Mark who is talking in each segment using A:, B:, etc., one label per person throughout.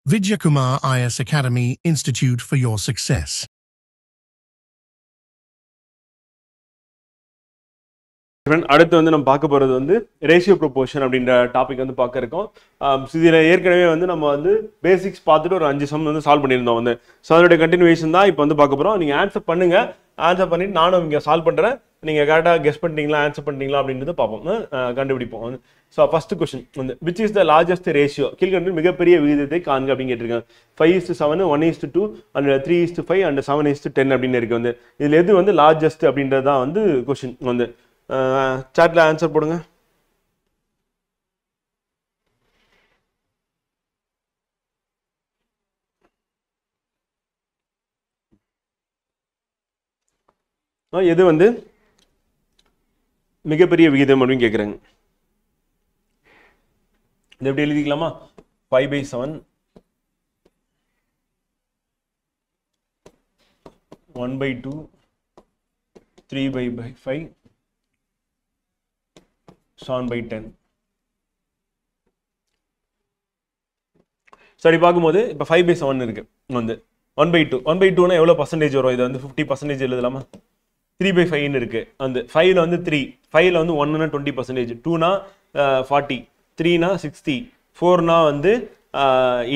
A: Vidyakumar IS Academy Institute for your success.
B: அடுத்து வந்து நம்ம பார்க்க போறது வந்து ரேஷியோ ப்ரொபோர்ஷன் அப்படின்ற டாபிக் வந்து பார்க்க இருக்கோம். இதில் ஏற்கனவே வந்து நம்ம வந்து பேசிக்ஸ் பார்த்துட்டு ஒரு 5 சம் வந்து சால்வ் பண்ணியிருந்தோம். வந்து ஸோ அதோட கண்டினியூஷன் தான் இப்போ வந்து பார்க்க போகிறோம். நீங்கள் ஆன்சர் பண்ணுங்க, ஆன்சர் பண்ணிட்டு நானும் இங்கே சால்வ் பண்ணுறேன். நீங்கள் கரெக்டாக கெஸ் பண்ணிட்டீங்களா, ஆன்சர் பண்ணிட்டீங்களா அப்படின்றது பார்ப்போம், கண்டுபிடிப்போம். ஸோ ஃபர்ஸ்ட் கொஸ்டின் வந்து which is the largest ratio, கீழ்கண்டு மிகப்பெரிய விகிதத்தை காண்க அப்படின்னு கேட்டிருக்காங்க. 5:7, 1:2 அண்ட் 3:5 அண்ட் 7:10 அப்படின்னு இருக்கு. வந்து இதில் எது வந்து லார்ஜஸ்ட் அப்படின்றது தான் வந்து கொஸ்டின். வந்து சாட்ல ஆன்சர் போடுங்க. எது வந்து மிகப்பெரிய விகிதம் அப்படின்னு கேட்குறாங்க. இது எப்படி எழுதிக்கலாமா? 5/7, 1/2, 3/5, 7/10. சரி, பார்க்கும்போது இப்போ 5/7 இருக்கு. வந்து 1/2 எவ்வளோ பர்சன்டேஜ் வரும்? இது வந்து 50% எழுதலாமா? 3/5 இருக்கு. அந்த 5ல வந்து 3, 5ல வந்து 1னா 20%, 2னா 40, 3னா 60, 4னா வந்து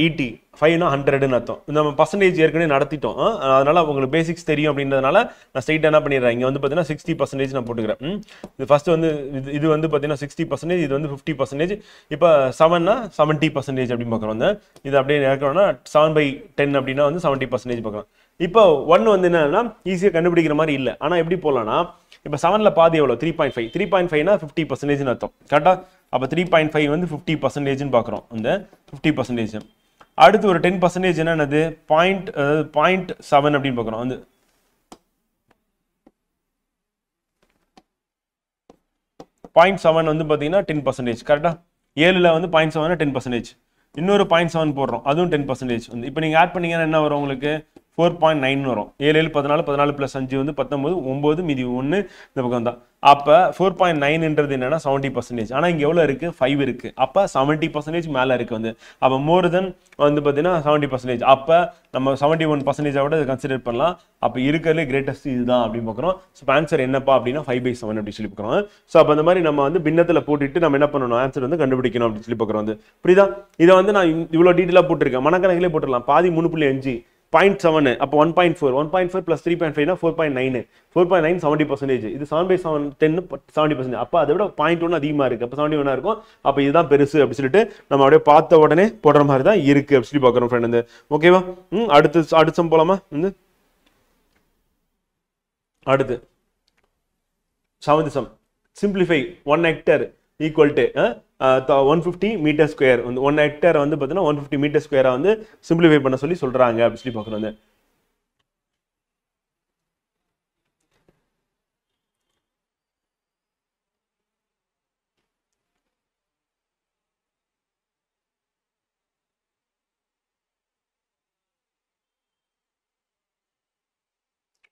B: 80, 5னா 100ன்னு அர்த்தம். நம்ம பர்சன்டேஜ் ஏற்கனவே நடத்திட்டோம். அதனால உங்களுக்கு பேசிக்ஸ் தெரியும் அப்படின்றதுனால நான் ஸ்ட்ரைட் என்ன பண்ணிடுறேன், இங்கே வந்து பார்த்தீங்கன்னா 60% நான் போட்டுக்கிறேன். இது ஃபர்ஸ்ட் வந்து இது வந்து பார்த்தீங்கன்னா 60%, இது வந்து 50%. இப்போ 7னா 70% அப்படின்னு பார்க்குறோம். வந்து இது அப்படியே இறக்கணும்னா 7/10 அப்படின்னா வந்து 70% பார்க்கலாம். இப்போ 1 வந்து என்னன்னா ஈஸியாக கண்டுபிடிக்கிற மாதிரி இல்லை. ஆனால் எப்படி போகலான்னா, இப்போ 7ல் பாதி எவ்வளோ? 3.5. 3.5னா 50%ன்னு அர்த்தம். கரெக்டாக? அப்போ 3.5 வந்து 50%ன்னு பார்க்குறோம். இந்த 50%. அடுத்து ஒரு 10% என்னது? 0.7 அப்படின்னு பார்க்குறோம். வந்து 0.7 வந்து பார்த்தீங்கன்னா 10%. கரெக்டாக? 7ல் வந்து 0.7 10%. இன்னொரு 0.7 போடுறோம், அதுவும் 10%. வந்து இப்போ நீங்கள் ஆட் பண்ணீங்கன்னா என்ன வரும் உங்களுக்கு? 4.9 வரும். 7 14, 14 + 5 வந்து 19, 9 மீதி 1 இந்த பக்கம் தான். அப்போ 4.9ன்றது என்னன்னா 70%. ஆனால் இங்கே எவ்வளோ இருக்குது? 5 இருக்குது. அப்போ 70% மேலே இருக்குது. வந்து அப்போ மோர் தென் வந்து பார்த்தீங்கன்னா 70%. அப்போ நம்ம 71% விட கன்சிடர் பண்ணலாம். அப்போ இருக்கிறதுலே கிரேட்டஸ்ட் இதுதான் அப்படின்னு பார்க்குறோம். ஸோ ஆன்சர் என்னப்பா அப்படின்னா 5/7 அப்படின்னு சொல்லி பார்க்குறோம். ஸோ அப்போ அந்த மாதிரி நம்ம வந்து பின்னத்தில் போட்டுட்டு நம்ம என்ன பண்ணணும், ஆன்சர் வந்து கண்டுபிடிக்கணும் அப்படின்னு சொல்லி பார்க்குறோம். வந்து புரியுதா? இதை வந்து நான் இவ்வளோ டீட்டெயிலாக போட்டிருக்கேன். மனக்கணக்கிலே போட்டுடலாம். பாதி 3.5, 0.7, அப்போ 1.4, 1.4 + 3.5 4.9, 4.9 70%. இது 7/7 10 70%. அப்போ அதை விட 0.1 அதிகமாக இருக்குது. அப்போ 71 இருக்கும். அப்போ இதுதான் பெருசு அப்படின்னு சொல்லிட்டு நம்ம அப்படியே பார்த்த உடனே போடுற மாதிரி தான் இருக்குது அப்படின்னு சொல்லி பார்க்குறோம் ஃப்ரெண்ட். வந்து ஓகேவா? அடுத்த சம் போலாமா? வந்து அடுத்து 7th sum. Simplify 1 hectare equal to 150 metre square. வந்து 1 hectare வந்து பார்த்தீங்கன்னா 150 மீட்டர் ஸ்கொயரை வந்து சிம்பிளிஃபை பண்ண சொல்லி சொல்றாங்க அப்படின்னு சொல்லி பார்க்குறோம்.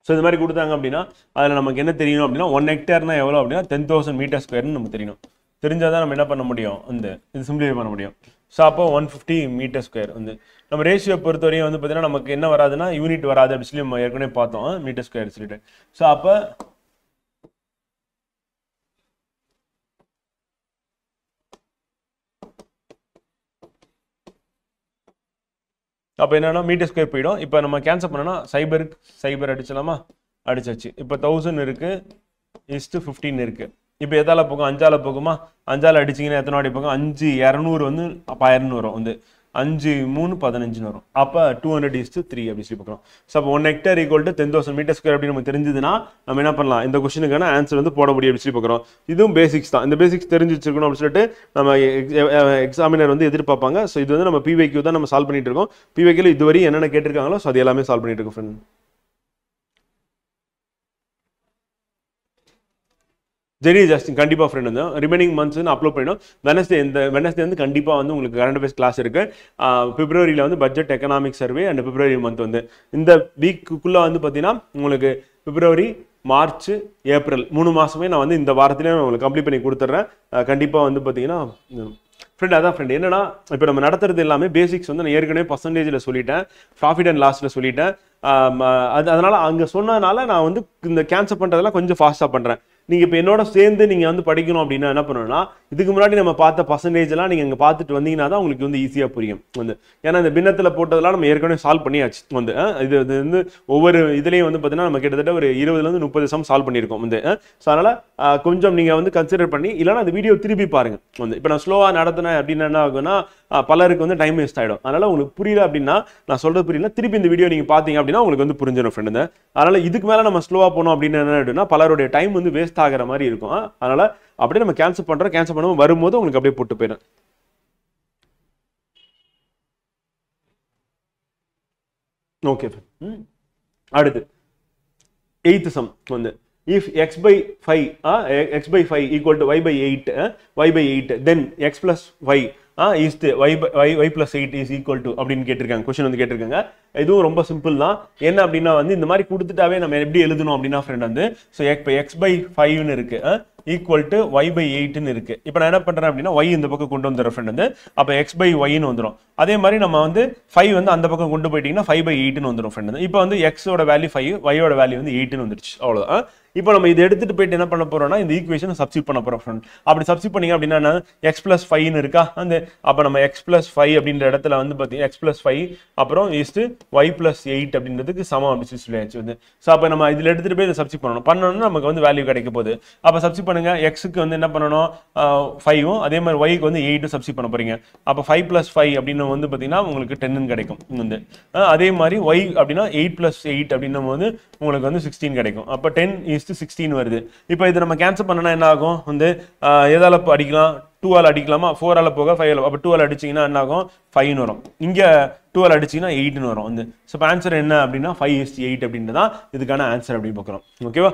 B: ஸோ இது மாதிரி கொடுத்தாங்க அப்படின்னா அதில் நமக்கு என்ன தெரியணும் அப்படின்னா 1 hectareனா எவ்வளோ அப்படின்னா 10,000 மீட்டர் ஸ்கொயர்னு நம்ம தெரியணும். தெரிஞ்சால் தான் நம்ம என்ன பண்ண முடியும், இந்த இது சிம்பிளிஃபை பண்ண முடியும். ஸோ அப்போ 150 மீட்டர் ஸ்கொயர். வந்து நம்ம ரேஷியோ பொறுத்தவரையும் வந்து பார்த்தீங்கன்னா நமக்கு என்ன வராதுன்னா யூனிட் வராது அப்படின்னு சொல்லி நம்ம ஏற்கனவே பார்த்தோம், மீட்டர் ஸ்கொயர் சொல்லிட்டு. ஸோ அப்போ என்னன்னா மீட்டர் ஸ்கொயர் போயிடும். இப்போ நம்ம கேன்சல் பண்ணோன்னா சைபர் அடிச்சலாமா? அடிச்சாச்சு. இப்போ 1000 இருக்கு, 15 இருக்கு. இப்போ எதால போகும்? 5ஆல போகுமா? 5ஆல அடிச்சிங்கன்னா எத்தனை வாட்டி போகும்? 5 200 வந்து 1000 வரும். வந்து 5 3 15 வரும். அப்போ 200:3 அப்படின்னு சொல்லி பார்க்குறோம். ஸோ அப்போ 1 hectare = 10,000 மீட்டர் ஸ்கொயர் அப்படின்னு நம்ம தெரிஞ்சதுன்னா நம்ம என்ன பண்ணலாம், இந்த கொஸ்டினுக்கான ஆன்சர் வந்து போட முடியும் அப்படின்னு சொல்லி பார்க்குறோம். இதுவும் பேசிக்ஸ் தான். இந்த பேசிக்ஸ் தெரிஞ்சு வச்சிருக்கணும் அப்படின்னு சொல்லிட்டு நம்ம எக்ஸாமினர் வந்து எதிர்பார்ப்பாங்க. ஸோ இது வந்து நம்ம PYQ தான் நம்ம சால்வ் பண்ணிட்டு இருக்கோம். PYQல இதுவரை என்னென்ன கேட்டிருக்காங்களோ ஸோ அது எல்லாமே சால்வ் பண்ணிட்டு இருக்கோம் ஃப்ரெண்ட். ஜெரி ஜஸ்டின் கண்டிப்பாக ஃப்ரெண்ட் வந்து ரிமைனிங் மந்த்ஸ் வந்து அப்லோட் பண்ணிடும். வெனஸ்டே வந்து கண்டிப்பாக வந்து உங்களுக்கு கரண்ட் அஃபேர்ஸ் கிளாஸ் இருக்கு. பிப்ரவரியில் வந்து budget economic survey and February month வந்து இந்த வீக்குள்ளே வந்து பார்த்தீங்கன்னா உங்களுக்கு பிப்ரவரி மார்ச் ஏப்ரல் 3 மாதமே நான் வந்து இந்த வாரத்திலே உங்களுக்கு கம்ப்ளீட் பண்ணி கொடுத்துட்றேன். கண்டிப்பாக வந்து பார்த்தீங்கன்னா ஃப்ரெண்ட் அதான் ஃப்ரெண்ட் என்னன்னா இப்போ நம்ம நடத்துறது எல்லாமே பேசிக்ஸ் வந்து நான் ஏற்கனவே பர்சன்டேஜில் சொல்லிட்டேன், ப்ராஃபிட் அண்ட் லாஸில் சொல்லிட்டேன். அதனால அங்கே சொன்னதுனால நான் வந்து இந்த கேன்சல் பண்ணுறதெல்லாம் கொஞ்சம் ஃபாஸ்ட்டாக பண்ணுறேன். நீங்கள் இப்போ என்னோட சேர்ந்து நீங்கள் வந்து படிக்கணும் அப்படின்னா என்ன பண்ணணும்னா, இதுக்கு முன்னாடி நம்ம பார்த்த பர்சன்டேஜ் எல்லாம் நீங்கள் இங்கே பார்த்துட்டு வந்தீங்கன்னா தான் உங்களுக்கு வந்து ஈஸியாக புரியும் வந்து. ஏன்னா இந்த பின்னத்தில் போட்டதெல்லாம் நம்ம ஏற்கனவே சால்வ் பண்ணியாச்சு வந்து. இது வந்து ஒவ்வொரு இதுலேயும் வந்து பார்த்தீங்கன்னா நம்ம கிட்டத்தட்ட ஒரு 20லேருந்து 30 சம் சால்வ் பண்ணியிருக்கோம் வந்து. ஸோ அதனால் கொஞ்சம் நீங்கள் வந்து கன்சிடர் பண்ணி இல்லைனா அந்த வீடியோ திருப்பி பாருங்கள் வந்து. இப்போ நான் ஸ்லோவாக நடத்தினேன் அப்படின்னா என்ன ஆகும்னா பலருக்கு வந்து டைம் வேஸ்ட் ஆகிடும். அதனால் உங்களுக்கு புரியல அப்படின்னா, நான் சொல்கிறது புரியல, திருப்பி இந்த வீடியோ நீங்கள் பார்த்தீங்க அப்படின்னா உங்களுக்கு வந்து புரிஞ்சிடும் ஃப்ரெண்டு. அதனால் இதுக்கு மேலே நம்ம ஸ்லோவாக போனோம் அப்படின்னு என்ன ஆகிடும்னா பலருடைய டைம் வந்து வேஸ்ட் ஆகிற மாதிரி இருக்கும். அதனால் அப்படியே நம்ம கேன்சல் பண்ணுறோம், கேன்சல் பண்ணும்போது வரும்போது உங்களுக்கு அப்படியே போட்டு போயிடும். ஓகே அடுத்து 8th சம் வந்து if x by 5 equal to y by 8 then x plus y is the y plus 8 is equal to அப்படின்னு கேட்டிருக்காங்க. கொஸ்டின் வந்து கேட்டிருக்காங்க. இதுவும் ரொம்ப சிம்பிள் தான். என்ன அப்படின்னா வந்து இந்த மாதிரி கொடுத்துட்டாவே நம்ம எப்படி எழுதணும் அப்படின்னா ஃப்ரெண்ட் வந்து ஸோ இப்போ எக்ஸ் பை 5ன்னு இருக்கு ஈக்குவல் டு ஒய் பை 8ன்னு இருக்கு. இப்போ நான் என்ன பண்றேன் அப்படின்னா ஒய் இந்த பக்கம் கொண்டு வந்துடுறேன் ஃப்ரெண்ட் வந்து. அப்போ எக்ஸ் பை ஒய்னு வந்துடும். அதே மாதிரி நம்ம வந்து 5 வந்து அந்த பக்கம் கொண்டு போயிட்டீங்கன்னா 5 by 8ன்னு வந்துடும் ஃப்ரெண்ட் வந்து. இப்போ வந்து எக்ஸோட வேல்யூ 5, ஒய்யோட வேல்யூ வந்து 8ன்னு வந்துடுச்சு. அவ்வளோதான். இப்போ நம்ம இதை எடுத்துட்டு போயிட்டு என்ன பண்ண போறோம்னா இந்த ஈக்குவேஷனை சப்ஸ்டிட் பண்ண போறோம் ஃப்ரெண்ட். அப்படி சப்ஸ்டிட் பண்ணீங்க அப்படின்னா எக்ஸ் பிளஸ் 5ன்னு இருக்கா அந்த. அப்போ நம்ம எக்ஸ் பிளஸ் 5 அப்படின்ற இடத்துல வந்து பார்த்தீங்கன்னா எக்ஸ் பிளஸ் 5 அப்புறம் ஈஸ்ட் ஒய் பிளஸ் 8 அப்படின்றதுக்கு சமம் அப்படின்னு சொல்லியாச்சு வந்து. ஸோ அப்போ நம்ம இதில் எடுத்துட்டு போய் இதை சப்ஸ்டிட் பண்ணணும்னா நமக்கு வந்து வேல்யூ கிடைக்க போகுது. அப்போ சப்ஸ்டிட் பண்ணுங்க. எக்ஸுக்கு வந்து என்ன பண்ணணும் 5ம் அதே மாதிரி ஒய்க்கு வந்து 8ம் சப்ஸ்டிட் பண்ண போறீங்க. அப்போ 5 + 5 அப்படின்னு வந்து பார்த்தீங்கன்னா உங்களுக்கு 10ன்னு கிடைக்கும் வந்து. அதே மாதிரி ஒய் அப்படின்னா 8 + 8 அப்படின்னும் போது உங்களுக்கு வந்து 16 கிடைக்கும். அப்போ 10:16 வருது. இப்போ இதை நம்ம கேன்சல் பண்ணனா என்ன ஆகும் வந்து எதால அடிக்கலாம் 2ஆல் அடிக்கலாமா 4ஆல் போக 5ஆல். அப்போ 2ஆல் அடிச்சிங்கன்னா என்ன ஆகும் 5ன்னு வரும். இங்கே 2ஆல் அடிச்சிங்கன்னா 8ன்னு வரும் வந்து. ஸோ இப்போ ஆன்சர் என்ன அப்படின்னா 5:8 அப்படின்றது தான் இதுக்கான ஆன்சர் அப்படின்னு பார்க்குறோம். ஓகேவா?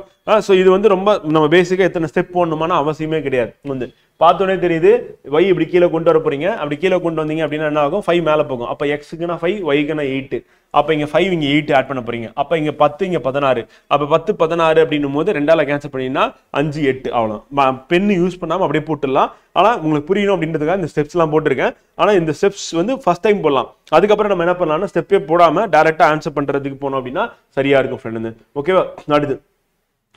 B: ஸோ இது வந்து ரொம்ப நம்ம பேசிக்காக எத்தனை ஸ்டெப் போடணுமான அவசியமே கிடையாது வந்து. பார்த்தோன்னே தெரியுது y இப்படி கீழே கொண்டு வர போறீங்க. அப்படி கீழே கொண்டு வந்தீங்க அப்படின்னா என்ன ஆகும் 5 மேலே போகும். அப்போ எக்ஸுக்குன்னா 5, ஒய்க்குன்னா 8. அப்போ இங்கே 5 இங்கே 8 ஆட் பண்ண போறீங்க. அப்போ இங்கே 10 இங்கே 16. அப்போ 10 16 அப்படின்னும் போது 2ஆல் கேன்சல் பண்ணிங்கன்னா 5 8 அவ்வளோ. பென்னு யூஸ் பண்ணாமல் அப்படியே போட்டுடலாம். ஆனால் உங்களுக்கு புரியணும் அப்படின்றதுக்காக இந்த ஸ்டெப்ஸ்லாம் போட்டிருக்கேன். ஆனால் இந்த ஸ்டெப்ஸ் வந்து ஃபர்ஸ்ட் டைம் போடலாம். அதுக்கப்புறம் நம்ம என்ன பண்ணலாம்னா ஸ்டெப்பே போடாமல் டேரெக்டாக ஆன்சர் பண்ணுறதுக்கு போனோம் அப்படின்னா சரியா இருக்கும் ஃப்ரெண்டு. ஓகேவா? அடுத்து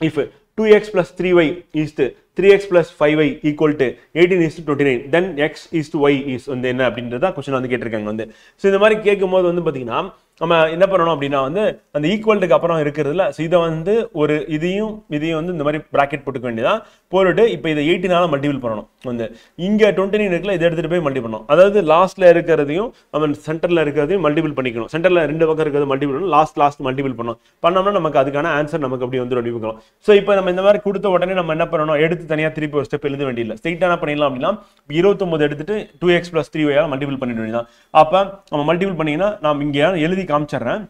B: if 2x plus 3y is to 3x plus 5y equal to 18:29 then x is to y is வந்து என்ன அப்படின்றத क्वेश्चन வந்து கேட்டிருக்காங்க வந்து. ஸோ இந்த மாதிரி கேட்கும்போது வந்து பார்த்தீங்கன்னா நம்ம என்ன பண்ணணும் அப்படின்னா வந்து அந்த ஈக்குவல்ட்டுக்கு அப்புறம் இருக்கிறதுல இதை வந்து ஒரு இதையும் வந்து இந்த மாதிரி ப்ராக்கெட் போட்டுக்க வேண்டியதான். போட்டுட்டு இப்போ இதை 18ஆல மல்டிபிள் பண்ணணும் வந்து. இங்கே 29 இருக்குல்ல இதை எடுத்துகிட்டு போய் மல்டிபிள் பண்ணணும். அதாவது லாஸ்ட்டில் இருக்கிறதையும் நம்ம சென்டரில் இருக்கிறதையும் மல்டிபிள் பண்ணிக்கணும். சென்டரில் 2 பக்கம் இருக்கிறது மல்டிபிள் பண்ணணும். லாஸ்ட் மல்டிபிள் பண்ணணும். பண்ணோம்னா நமக்கு அதுக்கான ஆன்சர் நமக்கு அப்படி வந்து அடிக்கலாம். ஸோ இப்போ நம்ம இந்த மாதிரி கொடுத்த உடனே நம்ம என்ன பண்ணணும் எடுத்து தனியாக திருப்பி ஒரு ஸ்டெப் எழுத வேண்டியதில்லை. ஸ்ட்ரெயிட்டாக என்ன பண்ணிடலாம் அப்படின்னா 29 எடுத்துட்டு 2x + 3y மல்டிபிள் பண்ணிட வேண்டியதான். அப்போ நம்ம மல்டிபிள் பண்ணிங்கன்னா நான் இங்கே எழுதி காமிச்சிடுறேன்.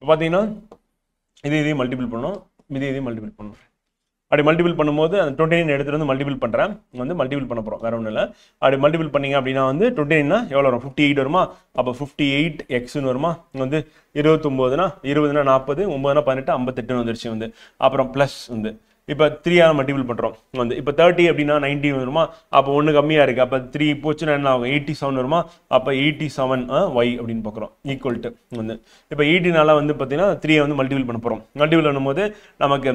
B: பார்த்தீங்கன்னா இதையும் மல்டிபிள் பண்ணணும், இதையும் மல்டிபிள் பண்ணணும். அப்படி மல்டிபிள் பண்ணும்போது அந்த 29 எடுத்துட்டு வந்து மல்டிபிள் பண்ணுறேன். வந்து மல்டிபிள் பண்ண போகிறோம், வேற ஒன்றும் இல்லை. அப்படி மல்டிபிள் பண்ணிங்க அப்படின்னா வந்து 29னா எவ்வளோ வரும் 58 வருமா. அப்போ 58xன்னு வருமா. வந்து 29னா 20னா 40, 9னா 18, 58 வந்துருச்சு வந்து. அப்புறம் ப்ளஸ் வந்து இப்போ 3ஆல் மல்டிபிள் பண்ணுறோம் வந்து. இப்போ 30 அப்படின்னா 90 வருமா. அப்போ ஒன்று கம்மியாக இருக்குது. அப்போ 3 போச்சுன்னா என்ன ஆகும் 87 வருமா. அப்போ 87 y அப்படின்னு பார்க்குறோம் ஈக்குவல் டு வந்து. இப்போ 18ஆல் வந்து பார்த்தீங்கன்னா 3 வந்து மல்டிபிள் பண்ண போகிறோம். மல்டிபிள் பண்ணும்போது நமக்கு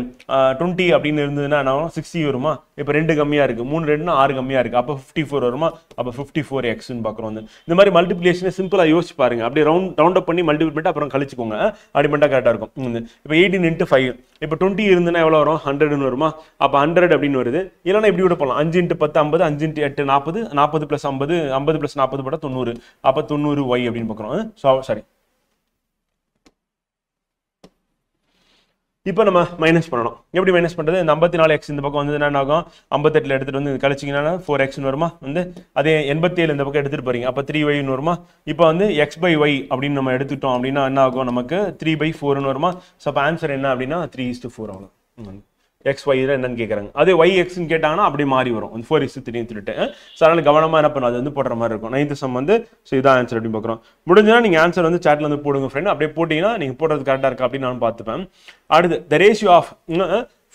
B: 20 அப்படின்னு இருந்ததுன்னா என்ன ஆகும் 60 வருமா. இப்போ 2 கம்மியாக இருக்குது, 3 2னா 6 கம்மியாக இருக்குது. அப்போ 54 வருமா. அப்போ 54xன்னு பார்க்குறோம் வந்து. இந்த மாதிரி மல்டிப்ளிகேஷனை சிம்பிளாக யோசிச்சு பாருங்க. அப்படியே ரவுண்ட் அப் பண்ணி மல்டிபிள் பண்ணிட்டு அப்புறம் கழிச்சுக்கோங்க. அப்படி பண்ணிட்டா கரெக்டாக இருக்கும். இப்போ 18 × 5 இப்போ 20 இருந்ததுன்னா எவ்வளோ வரும் 100 வருமா. அப்ப 100 அப்படின்னு வருது. இல்லைன்னா இப்படி கூட போகலாம் 5 × 10 50, 5 × 8 40, 40 + 50, 50 + 40 போட 90. அப்ப 90y அப்படின்னு பார்க்குறோம். சாரி, இப்போ நம்ம மைனஸ் பண்ணணும். எப்படி மைனஸ் பண்ணுறது? இந்த 54x இந்த பக்கம் வந்து என்ன ஆகும் 58 எடுத்துட்டு வந்து கழிச்சிங்கன்னா 4xன்னு வருமா. வந்து அதே 87 இந்த பக்கம் எடுத்துட்டு போறீங்க. அப்போ 3yன்னு வருமா. இப்போ வந்து x/y அப்படின்னு நம்ம எடுத்துட்டோம் அப்படின்னா என்ன ஆகும் நமக்கு 3/4ன்னு வருமா. ஸோ அப்போ ஆன்சர் என்ன அப்படின்னா 3:4 ஆகும். எக்ஸ் ஒய் என்னன்னு கேட்குறாங்க. அதே ஒய் எக்ஸ்ன்னு கேட்டாங்கன்னா அப்படியே மாறி வரும் 4:3 சொல்லிட்டு. ஸோ அதனால கவனமாக என்ன பண்ணும், அது வந்து போடுற மாதிரி இருக்கும். 9th சம் வந்து ஸோ இதான் ஆன்சர் அப்படின்னு பார்க்குறோம். முடிஞ்சா நீங்கள் ஆன்சர் வந்து சாட்ல வந்து போடுங்க ஃப்ரெண்ட். அப்படியே போட்டிங்கன்னா நீங்கள் போடுறது கரெக்டாக இருக்கா அப்படின்னு நான் பார்த்துப்பேன். அடுத்து த ratio of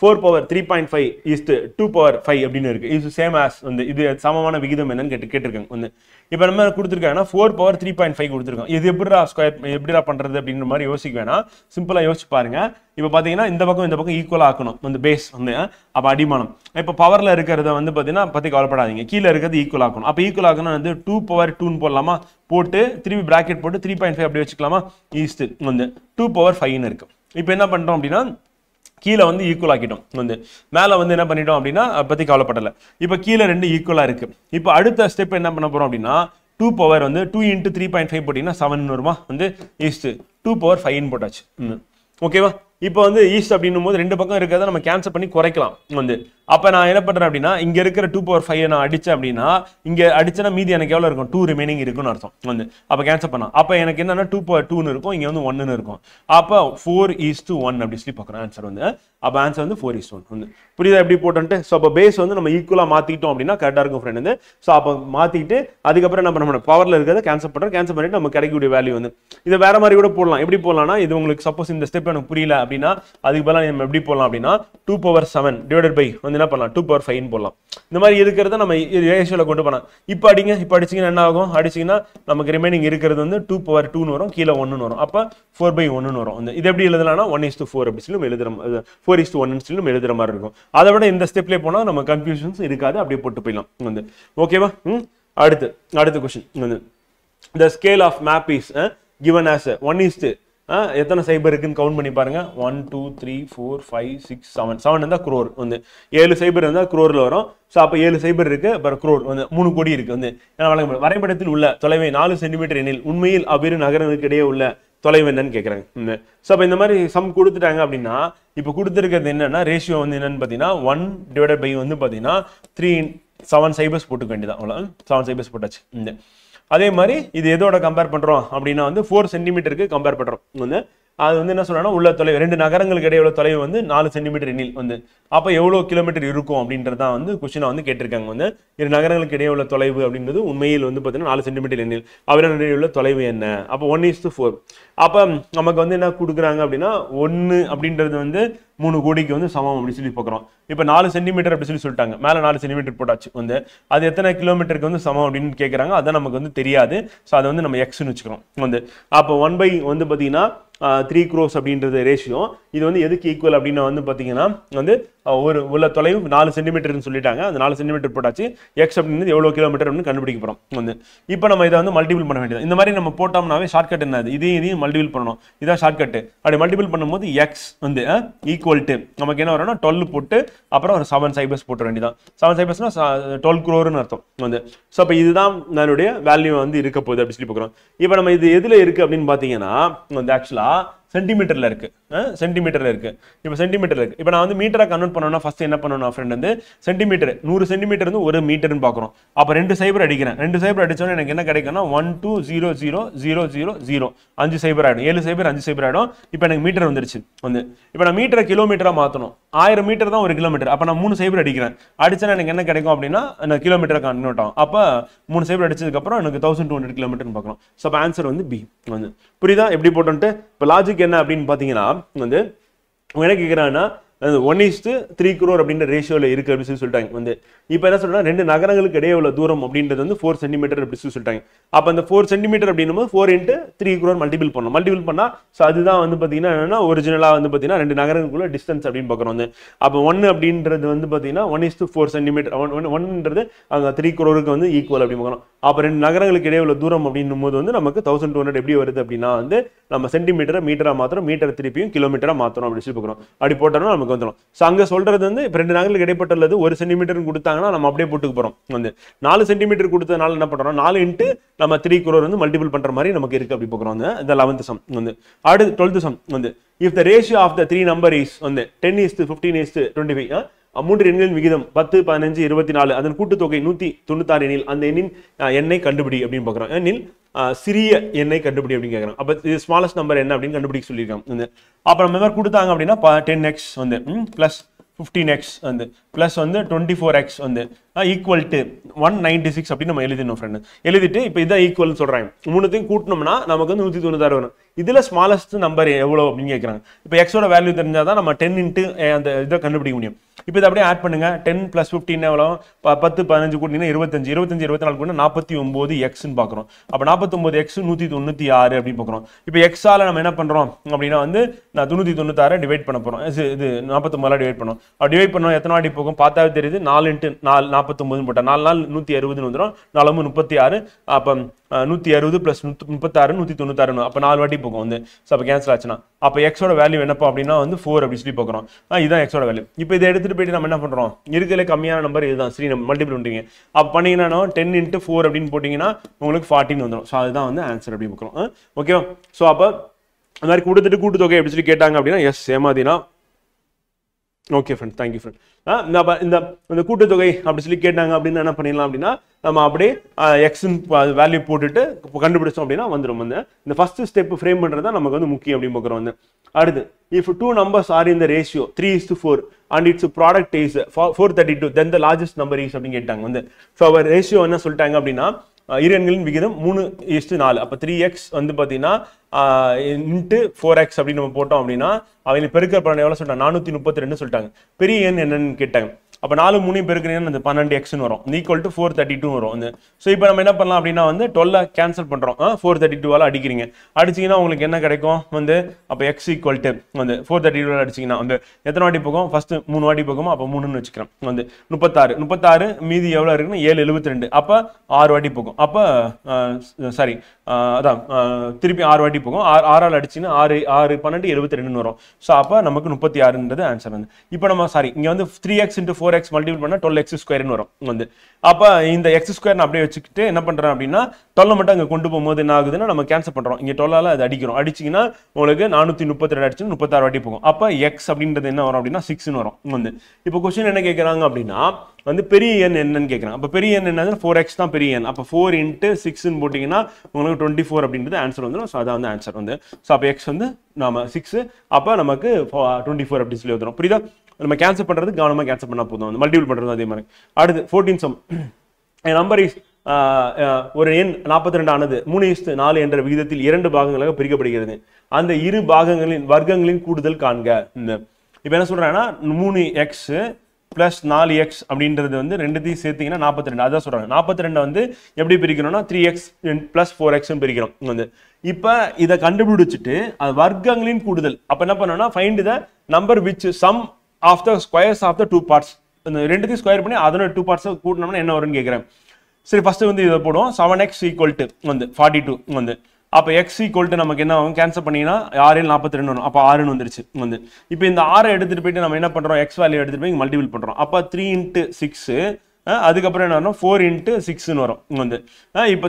B: 4 power 3.5 is to 2 power 5 அப்படின்னு இருக்கு. இது சேம் ஆஸ் வந்து இது சமமான விகிதம் என்னன்னு கேட்டிருக்காங்க வந்து. இப்போ நம்ம கொடுத்துருக்காங்கன்னா 4 power 3.5 கொடுத்துருக்கோம். இது எப்படிடா பண்றது அப்படின்ற மாதிரி யோசிக்க வேணாம், சிம்பிளா யோசிச்சு பாருங்க. இப்போ பார்த்தீங்கன்னா இந்த பக்கம் ஈக்குவலாக ஆக்கணும் அந்த பேஸ் வந்து. அப்போ அடிமானம் இப்போ பவர்ல இருக்கிறத வந்து பார்த்தீங்கன்னா பற்றி கவலைப்படாதீங்க, கீழே இருக்கிறது ஈக்குவல் ஆக்கணும். அப்போ ஈக்குவல் ஆக்கணும் வந்து 2 power 2 போடலாமா, போட்டு திருப்பி பிராக்கெட் போட்டு 3.5 அப்படி வச்சுக்கலாமா, ஈஸ்ட் வந்து 2 power 5 இருக்கு. இப்போ என்ன பண்றோம் அப்படின்னா கீழே வந்து ஈக்குவல் ஆக்கிட்டோம் வந்து, மேலே வந்து என்ன பண்ணிட்டோம் அப்படின்னா பற்றி கவலைப்படலை. இப்போ கீழே 2 ஈக்குவலாக இருக்கு. இப்போ அடுத்த ஸ்டெப் என்ன பண்ண போறோம் அப்படின்னா 2 பவர் வந்து 2 × 3.5 போட்டிங்கன்னா 7 வருமா வந்து ஈஸ்ட் 2 power 5 போட்டாச்சு. ஓகேவா? இப்போ வந்து ஈஸ்ட் அப்படின்னும் போது 2 பக்கம் இருக்கிறத நம்ம கேன்சல் பண்ணி குறைக்கலாம் வந்து. அப்போ நான் என்ன பண்ணுறேன் அப்படின்னா இங்கே இருக்கிற 2 power 5 நான் அடித்தேன் அப்படின்னா இங்கே அடிச்சேன்னா மீதி எனக்கு எவ்வளோ இருக்கும், 2 ரிமைனிங் இருக்குன்னு அர்த்தம் வந்து. அப்போ கேன்சல் பண்ணலாம். அப்போ எனக்கு என்னன்னா 2 power 2 இருக்கும், இங்கே வந்து 1 இருக்கும். அப்போ 4:1 அப்படி சொல்லி பார்க்குறேன் ஆன்சர் வந்து. அப்போ ஆன்சர் வந்து 4:1 வந்து. புரியுதா எப்படி போட்டுன்ட்டு? ஸோ அப்போ பேஸ் வந்து நம்ம ஈக்குவலாக மாற்றிக்கிட்டோம் அப்படின்னா கரெக்டாக இருக்கும் ஃப்ரெண்ட் வந்து. ஸோ அப்போ மாற்றிட்டு அதுக்கப்புறம் என்ன பண்ண பவரில் இருக்கிறத கேன்சல் பண்ணிட்டு நம்ம கிடைக்கக்கூடிய வேல்யூ வந்து இதை வேற மாதிரி கூட போடலாம். எப்படி போடலாம்னா இது உங்களுக்கு சப்போஸ் இந்த ஸ்டெப் எனக்கு புரியல அப்படின்னா அதுக்கு பதிலாக நம்ம எப்படி போடலாம் அப்படின்னா 2 power 7 டிவைடட் பை வந்து என்ன பண்ணலாம் 2 power 5 போடலாம். இந்த மாதிரி இருக்கிறத நம்ம ரேஷியோல கொண்டு போகலாம். இப்போ அடிச்சிங்கன்னா என்ன ஆகும், அடிச்சிங்கன்னா நமக்கு ரிமைனிங் இருக்கிறது வந்து 2 power 2 வரும், கீழே 1 வரும். அப்போ 4/1 வரும். இது எப்படி எழுதலாம்னா 1:4 அப்படி சொல்லி எழுதுற 4:1 சொல்லி நம்ம எழுதுற மாதிரி இருக்கும். அதை விட இந்த ஸ்டெப்லேயே போனால் நம்ம கன்ஃபியூஷன்ஸ் இருக்காது, அப்படியே போட்டு போயிடலாம் வந்து. ஓகேவா? அடுத்த கொஸ்டின் வந்து the scale of map is given as 1:, எத்தனை சைபர் இருக்குன்னு கவுண்ட் பண்ணி பாருங்க. 1 2 3 4 5 6 7 இருந்தா crore வந்து 7 சைபர் இருந்தா crore வரும். ஸோ அப்போ 7 சைபர் இருக்கு, அப்புறம் crore வந்து 3 கோடி இருக்கு வந்து. வரைபடத்தில் உள்ள தொலைவை 4 சென்டிமீட்டர் எனில் உண்மையில் அவ்விரு நகரங்களுக்கு இடையே உள்ள தொலைவு என்னன்னு கேட்குறாங்க. ஸோ அப்போ இந்த மாதிரி சம் கொடுத்துட்டாங்க அப்படின்னா இப்போ கொடுத்துருக்கிறது என்னன்னா ரேஷியோ வந்து என்னன்னு பார்த்தீங்கன்னா 1 டிவைடட் பை வந்து பார்த்தீங்கன்னா 7 சைபர்ஸ் போட்டுக்க வேண்டியதான். அவ்வளோ 7 சைபர்ஸ் போட்டாச்சு. அதே மாதிரி இது எதோட கம்பேர் பண்றோம் அப்படின்னா வந்து 4 சென்டிமீட்டருக்கு கம்பேர் பண்றோம் வந்து. அது வந்து என்ன சொல்றாங்கன்னா உள்ள தொலைவு 2 நகரங்களுக்கு இடையே உள்ள தொலைவு வந்து 4 சென்டிமீட்டர் எண்ணில் வந்து. அப்போ எவ்வளோ கிலோமீட்டர் இருக்கும் அப்படின்றதான் வந்து கொஸ்டினை வந்து கேட்டிருக்காங்க வந்து. 2 நகரங்களுக்கு இடையே உள்ள தொலைவு அப்படின்றது உண்மையில் வந்து பார்த்தீங்கன்னா 4 சென்டிமீட்டர் எண்ணில் அவரின் இடையே உள்ள தொலைவு என்ன. அப்போ 1:4. அப்போ நமக்கு வந்து என்ன கொடுக்குறாங்க அப்படின்னா 1 அப்படின்றது வந்து 3 கோடிக்கு வந்து சமம் அப்படி சொல்லி பார்க்குறோம். இப்போ 4 சென்டிமீட்டர் அப்படி சொல்லிட்டாங்க, மேலே 4 சென்டிமீட்டர் போட்டாச்சு வந்து. அது எத்தனை கிலோமீட்டருக்கு வந்து சமம் அப்படின்னு கேட்குறாங்க. அதான் நமக்கு வந்து தெரியாது. ஸோ அதை வந்து நம்ம எக்ஸ்ன்னு வச்சுக்கிறோம் வந்து. அப்போ 1/, வந்து பார்த்தீங்கன்னா 3 crores அப்படின்றது ரேஷியோ. இது வந்து எதுக்கு ஈக்குவல் அப்படின்னு வந்து பார்த்தீங்கன்னா வந்து உள்ள தொலைவு 4 சென்டிமீட்டர்னு சொல்லிட்டாங்க. அந்த 4 சென்டிமீட்டர் போட்டாச்சு. எக்ஸ் அப்படின்றது எவ்வளோ கிலோமீட்டர் அப்படின்னு கண்டுபிடிக்க போகிறோம் வந்து. இப்போ நம்ம இதை வந்து மல்டிபிள் பண்ண வேண்டியது. இந்த மாதிரி நம்ம போட்டோம்னாவே ஷார்ட்கட் என்னது, இதையும் மல்டிபிள் பண்ணணும். இதான் ஷார்ட்கட். அப்படி மல்டிபிள் பண்ணும்போது எக்ஸ் வந்து ஈக்குவல் டு நமக்கு என்ன வரும்னா 12 போட்டு அப்புறம் ஒரு 7 சைபர்ஸ் போட்ட வேண்டியதான். 7 சைபர்ஸ்னா 12 crore அர்த்தம் வந்து. ஸோ அப்போ இதுதான் நம்மளுடைய வேல்யூ வந்து இருக்க போகுது அப்படி சொல்லி பார்க்குறோம். இப்போ நம்ம இது எதுல இருக்கு அப்படின்னு பார்த்தீங்கன்னா வந்து ஆக்சுவலா சென்டிமீட்டர்ல இருக்கு. சென்டிமீட்டர்ல இருக்கு. இப்போ சென்டிமீட்டர்ல இருக்கு. இப்போ நான் வந்து மீட்டரா கன்வெர்ட் பண்ணனும்னா ஃபர்ஸ்ட் என்ன பண்ணனும் ஃப்ரெண்ட் வந்து சென்டிமீட்டர் 100 சென்டிமீட்டர் வந்து 1 மீட்டர்னு பார்க்குறோம். அப்போ 2 சைபர் அடிக்கிறேன். 2 சைபர் அடிச்சோன்னா எனக்கு என்ன கிடைக்கும்னா 120000 5 சைபர் ஆயிடும். 7 சைபர் 5 சைபர் ஆயிடும். இப்போ எனக்கு மீட்டர் வந்துருச்சு வந்து. இப்போ நான் மீட்டரை கிலோமீட்டரா மாற்றணும். 1000 மீட்டர் தான் 1 கிலோமீட்டர். அப்போ நான் 3 சைபர் அடிக்கிறேன். அடிச்சா எனக்கு என்ன கிடைக்கும் அப்படின்னா எனக்கு கிலோமீட்டரா கன்வெர்ட் ஆகும். அப்போ 3 சைபர் அடிச்சதுக்கு அப்புறம் எனக்கு 1200 கிலோமீட்டர்னு பார்க்கணும். ஸோ அப்போ ஆன்சர் வந்து பி வந்து. புரியுதா எப்படி போட்டு? இப்போ லாஜிக் என்ன அப்படின்னு பார்த்தீங்கன்னா வந்து என்ன கேட்குறாங்கன்னா 1:3 crore அப்படின்ற ரேஷியோல இருக்கு அப்படின்னு சொல்லிட்டாங்க வந்து. இப்போ என்ன சொல்றேன்னா 2 நகரங்களுக்கு இடையே உள்ள தூரம் அப்படின்றது வந்து 4 சென்டிமீட்டர் அப்படி சொல்லிட்டாங்க. அப்போ அந்த 4 சென்டிமீட்டர் அப்படின்னும் 4 × 3 crore மல்டிபிள் பண்ணணும். மல்டிபிள் பண்ணா ஸோ அதுதான் வந்து பார்த்தீங்கன்னா என்னன்னா ஒரிஜினலாக வந்து பார்த்தீங்கன்னா 2 நகரங்களுக்குள்ள டிஸ்டன்ஸ் அப்படின்னு பார்க்குறோம் வந்து. அப்போ 1 அப்படின்றது வந்து பார்த்தீங்கன்னா 1:4 சென்டிமீட்டர் 1ன்றது அங்கே 3 crore வந்து ஈக்குவல் அப்படின்னு பார்க்கணும். அப்போ 2 நகரங்களுக்கு இடையே உள்ள தூரம் அப்படின்னும் போது வந்து நமக்கு 1200 எப்படி வருது அப்படின்னா வந்து நம்ம சென்டிமீட்டரை மீட்டரா மாத்திரம், மீட்டர் திருப்பியும் கிலோமீட்டரா மாற்றணும் அப்படி சொல்லி பார்க்குறோம். அப்படி போட்டோம்னா நமக்கு வந்துடும். ஸோ அங்கே சொல்றது வந்து இப்போ 2 நகரங்களுக்கு இடைப்பட்டுள்ளது 1 சென்டிமீட்டர் கொடுத்தாங்கன்னா நம்ம அப்படியே போட்டுக்கு போகிறோம் வந்து. 4 சென்டிமீட்டர் கொடுத்ததுனால என்ன பண்ணுறோம் 4 × நம்ம 3 crore வந்து மல்டிபிள் பண்ற மாதிரி நமக்கு இருக்கு அப்படி பார்க்குறோம் வந்து. இந்த 11th சம் வந்து. அடுத்து 12th சம் வந்து if the ratio of the 3 number is வந்து 10:15:25 3 எண்களின் விகிதம் 10 15 24 அதன் கூட்டுத்தொகை 196 எண்ணில் அந்த எண்ணின் எண்ணை கண்டுபிடி அப்படின்னு பார்க்குறோம். எண்ணில் சிறிய எண்ணை கண்டுபிடி அப்படின்னு கேட்குறாங்க. அப்போ இது ஸ்மாலஸ்ட் நம்பர் என்ன அப்படின்னு கண்டுபிடிக்க சொல்லியிருக்காங்க. அப்போ நம்ம மாதிரி கொடுத்தாங்க அப்படின்னா 10x வந்து ப்ளஸ் 15x வந்து ப்ளஸ் வந்து 24x வந்து ஈக்குவல் டு 196 அப்படின்னு நம்ம எழுதிடணும் ஃப்ரெண்டு. எழுதிட்டு இப்போ இதான் ஈக்குவல்னு சொல்கிறாங்க. மூணுத்தையும் கூட்டினோம்னா நமக்கு வந்து 196 வரும். இதில் ஸ்மாலஸ்ட் நம்பர் எவ்வளோ அப்படின்னு கேட்குறாங்க. இப்போ எக்ஸோட வேல்யூ தெரிஞ்சால் தான் நம்ம 10 இன்ட்டு அந்த இதை கண்டுபிடிக்க முடியும். இப்போ இதை அப்படியே ஆட் பண்ணுங்க. 10 + 15 எவ்வளோ? 10 15 கூட்டிங்கன்னா 25 25 24 கூட 49xன்னு பார்க்குறோம். அப்போ 49x 196 அப்படின்னு பார்க்குறோம். இப்போ எக்ஸால் நம்ம என்ன பண்ணுறோம் அப்படின்னா வந்து நான் 396 டிவைட் பண்ண போகிறோம். இது 49 டிவைட் பண்ணோம். அப்படி டிவைட் பண்ணோம் எத்தனை வாட்டி போகும் பார்த்தாவே தெரியுது. 4 × 4 49 போட்டால் 4 நாள் 160 வந்துடும். 4 36 அப்போ 160 + 36 196 அப்போ 4 வாட்டி போகும் வந்து. ஸோ அப்போ கேன்சல் ஆச்சுன்னா அப்போ எக்ஸோட வேல்யூ என்னப்பா அப்படின்னா வந்து 4 அப்படி சொல்லி பார்க்குறோம். இதுதான் எக்ஸோட வேல்யூ. இப்போ இதை எடுத்துகிட்டு போயிட்டு நம்ம என்ன பண்ணுறோம்? இருக்கிறதுல கம்மியான நம்பர் இதுதான். சரி நம்ம மல்டிபிள் பண்ணுறீங்க. அப்போ பண்ணிங்கன்னா 10 × 4 அப்படின்னு போட்டிங்கன்னா உங்களுக்கு 14 வந்துடும். ஸோ அதுதான் வந்து ஆன்சர் அப்படி பார்க்குறோம். ஓகேவா? ஸோ அப்போ அந்த மாதிரி கொடுத்துட்டு கூட்டுத்தொகை எப்படி சொல்லி கேட்டாங்க அப்படின்னா எஸ் ஏமாதினா. Okay friend, thank you friend. இந்த கூட்டுத்தொகை அப்படி சொல்லி கேட்டாங்க அப்படின்னு என்ன பண்ணிடலாம் அப்படின்னா நம்ம அப்படியே எக்ஸ்ன்னு வேல்யூ போட்டுட்டு கண்டுபிடிச்சோம் அப்படின்னா வந்துடும். வந்து இந்த ஃபர்ஸ்ட் ஸ்டெப் ஃப்ரேம் பண்ணுறது தான் நமக்கு வந்து முக்கியம் அப்படின்னு பார்க்குறோம். வந்து அடுத்து if two numbers are in the ratio 3:4 and its product is 432 then the largest number is அப்படின்னு கேட்டாங்க. வந்து ஸோ அவர் ரேஷியோ என்ன சொல்லிட்டாங்க அப்படின்னா இரு எண்களின் விகிதம் 3:4. அப்போ 3x வந்து பார்த்தீங்கன்னா இன்ட்டு 4x அப்படின்னு நம்ம போட்டோம் அப்படின்னா அவங்க பெருக்கிற பலன் எவ்வளோ சொல்லிட்டாங்க? 432 சொல்லிட்டாங்க. பெரிய எண் என்னன்னு கேட்டாங்க. அப்போ 4 3 பெருக்கிறீங்கன்னா அந்த 12xன்னு வரும். ஈக்குவல் டு 432 வரும் வந்து. ஸோ இப்போ நம்ம என்ன பண்ணலாம் அப்படின்னா வந்து 12 கேன்சல் பண்ணுறோம். 432 அடிக்கிறீங்க. அடிச்சிங்கன்னா உங்களுக்கு என்ன கிடைக்கும் வந்து அப்போ x ஈக்குவல் டு வந்து 432 அடிச்சிங்கன்னா வந்து எத்தனை வாட்டி போகும்? ஃபர்ஸ்ட் 3 வாட்டி போகுமா? அப்போ 3ன்னு வச்சுக்கிறோம். வந்து 36 மீதி எவ்வளோ இருக்குன்னா 772. அப்போ 6 வாட்டி போகும். அப்போ சாரி அதான் திருப்பி 6 வாட்டி போகும். 6 அடிச்சிங்கன்னா 6 6 12 72 வரும். ஸோ அப்போ நமக்கு 36ன்றது ஆன்சர் வந்து. இப்போ நம்ம சாரி இங்கே வந்து 3x × 4x மல்டிபிள் பண்ணால் 12x² வரும் வந்து. அப்போ இந்த x² அப்படியே வச்சுக்கிட்டு என்ன பண்ணுறேன் அப்படின்னா 12 மட்டும் அங்கே கொண்டு போகும்போது என்ன ஆகுதுன்னா நம்ம கேன்சல் பண்ணுறோம். இங்கே 12ஆல் அது அடிக்கிறோம். அடிச்சிங்கன்னா உங்களுக்கு 432 அடிச்சு 36 வாட்டி போகும். அப்போ x அப்படின்றது என்ன வரும் அப்படின்னா 6ன்னு வரும் வந்து. இப்போ கொஸ்டின் என்ன கேட்குறாங்க அப்படின்னா வந்து பெரிய எண் என்னன்னு கேட்குறாங்க. அப்போ பெரிய எண் என்னது? 4x தான் பெரிய எண். அப்போ 4 × 6ன்னு போட்டிங்கன்னா உங்களுக்கு 24 அப்படின்றது ஆன்சர் வந்துடும். ஸோ அதான் வந்து ஆன்சர் வந்து. ஸோ அப்போ x வந்து நம்ம 6 அப்போ நமக்கு 24 அப்படின்னு சொல்லி வந்துடும். புரியுதா? நம்ம கேன்சல் பண்ணுறது கவனமாக கேன்சல் பண்ணால் போதும். வந்து மல்டிபிள் பண்ணுறது அதே மாதிரி. அடுத்து 14 சம் நம்பர் இஸ் ஒரு எண் 42 ஆனது 3:4 என்ற விகிதத்தில் 2 பாகங்களாக பிரிக்கப்படுகிறது. அந்த இரு பாகங்களின் வர்க்கங்களின் கூடுதல் காண்க. இந்த இப்போ என்ன சொல்றாங்கன்னா 3x + 4x அப்படின்றது வந்து ரெண்டுத்தையும் சேர்த்தீங்கன்னா 42. அதான் சொல்றாங்க. 42 வந்து எப்படி பிரிக்கணும்னா 3x + 4x பிரிக்கிறோம் வந்து. இப்போ இதை கண்டுபிடிச்சிட்டு அது வர்க்கங்களின் கூடுதல். அப்போ என்ன பண்ணோம்னா find the number which sum of the squares of the 2 parts. இந்த ரெண்டுத்தையும் ஸ்கொயர் பண்ணி அதோட 2 பார்ட்ஸை கூட்டினோம்னா என்ன வரும்னு கேட்குறேன். சரி ஃபர்ஸ்ட் வந்து இதை போடுவோம். 7x = வந்து 42 வந்து. அப்போ x = நமக்கு என்ன ஆகும்? கேன்சல் பண்ணிங்கன்னா 6 42 வரும். அப்போ 6ன்னு வந்துருச்சு வந்து. இப்போ இந்த 6 எடுத்துகிட்டு போயிட்டு நம்ம என்ன பண்ணுறோம்? x வேல்யூ எடுத்துகிட்டு போய் மல்டிபிள் பண்ணுறோம். அப்போ 3 × 6 அதுக்கப்புறம் என்ன வரும்? 4 × 6ன்னு வரும் வந்து. இப்போ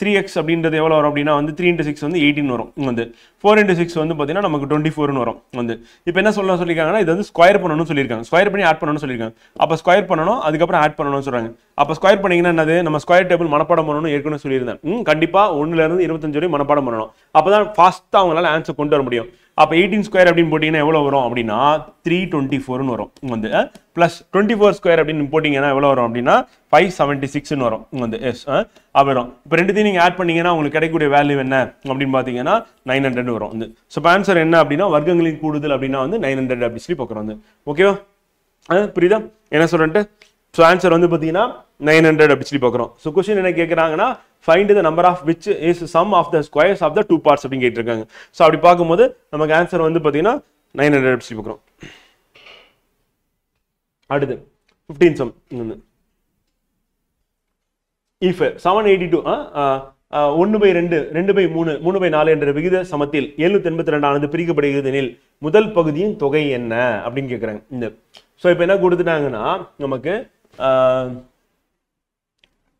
B: 3x அப்படின்றது எவ்வளோ வரும் அப்படின்னா வந்து 3 × 6 வந்து 18 வரும் வந்து. 4 × 6 வந்து பார்த்தீங்கன்னா நமக்கு 24ன்னு வரும் வந்து. இப்போ என்ன சொல்லியிருக்காங்கன்னா இது வந்து ஸ்கொயர் பண்ணணும்னு சொல்லியிருக்காங்க. ஸ்கொயர் பண்ணி ஆட் பண்ணணும்னு சொல்லியிருக்காங்க. அப்போ ஸ்கொயர் பண்ணணும் அதுக்கப்புறம் ஆட் பண்ணணும்னு சொல்கிறாங்க. அப்போ ஸ்கொயர் பண்ணிங்கன்னா என்னது? நம்ம ஸ்கொயர் டேபிள் மனப்பாடம் பண்ணணும்னு ஏற்கனவே சொல்லியிருந்தேன். கண்டிப்பாக 1லேருந்து 25 வரை மனப்பாடம் பண்ணணும். அப்போ தான் ஃபாஸ்ட்டாக அவங்களால ஆன்சர் கொண்டு வர முடியும். அப்போ 18² அப்படின்னு போட்டிங்கன்னா எவ்வளோ வரும் அப்படின்னா 324ன்னு வரும் வந்து. ப்ளஸ் 24² அப்படின்னு போட்டிங்கன்னா எவ்வளோ வரும் அப்படின்னா 576ன்னு வரும் வந்து. எஸ் வரும். இப்போ ரெண்டுத்தையும் நீங்கள் ஆட் பண்ணீங்கன்னா உங்களுக்கு கிடைக்கக்கூடிய வேல்யூ என்ன அப்படின்னு பார்த்தீங்கன்னா 900 வரும் வந்து. ஸோ இப்போ ஆன்சர் என்ன அப்படின்னா வர்க்கங்களின் கூடுதல் அப்படின்னா வந்து 900 அப்படி சொல்லி பார்க்குறோம் வந்து. ஓகேவா? புரியுதா என்ன சொல்கிறேன்ட்டு? ஸோ ஆன்சர் வந்து பார்த்தீங்கன்னா 900 அப்படி சொல்லி பார்க்குறோம். ஸோ கொஸ்டின் என்ன கேட்குறாங்கன்னா find the number of which is sum of the squares of the 2 parts அப்படின்னு கேட்டிருக்காங்க. ஸோ அப்படி பார்க்கும்போது நமக்கு ஆன்சர் வந்து பார்த்தீங்கன்னா 900 அப்படி சொல்லி பார்க்குறோம். அடுத்து 15 சம் if 782 1/2 2/3 3/4 என்ற விகித சமத்தில் 782 ஆனது பிரிக்கப்படுகிறது எனில் முதல் பகுதியின் தொகை என்ன அப்படின்னு கேட்குறாங்க. இந்த ஸோ இப்போ என்ன கொடுத்துட்டாங்கன்னா நமக்கு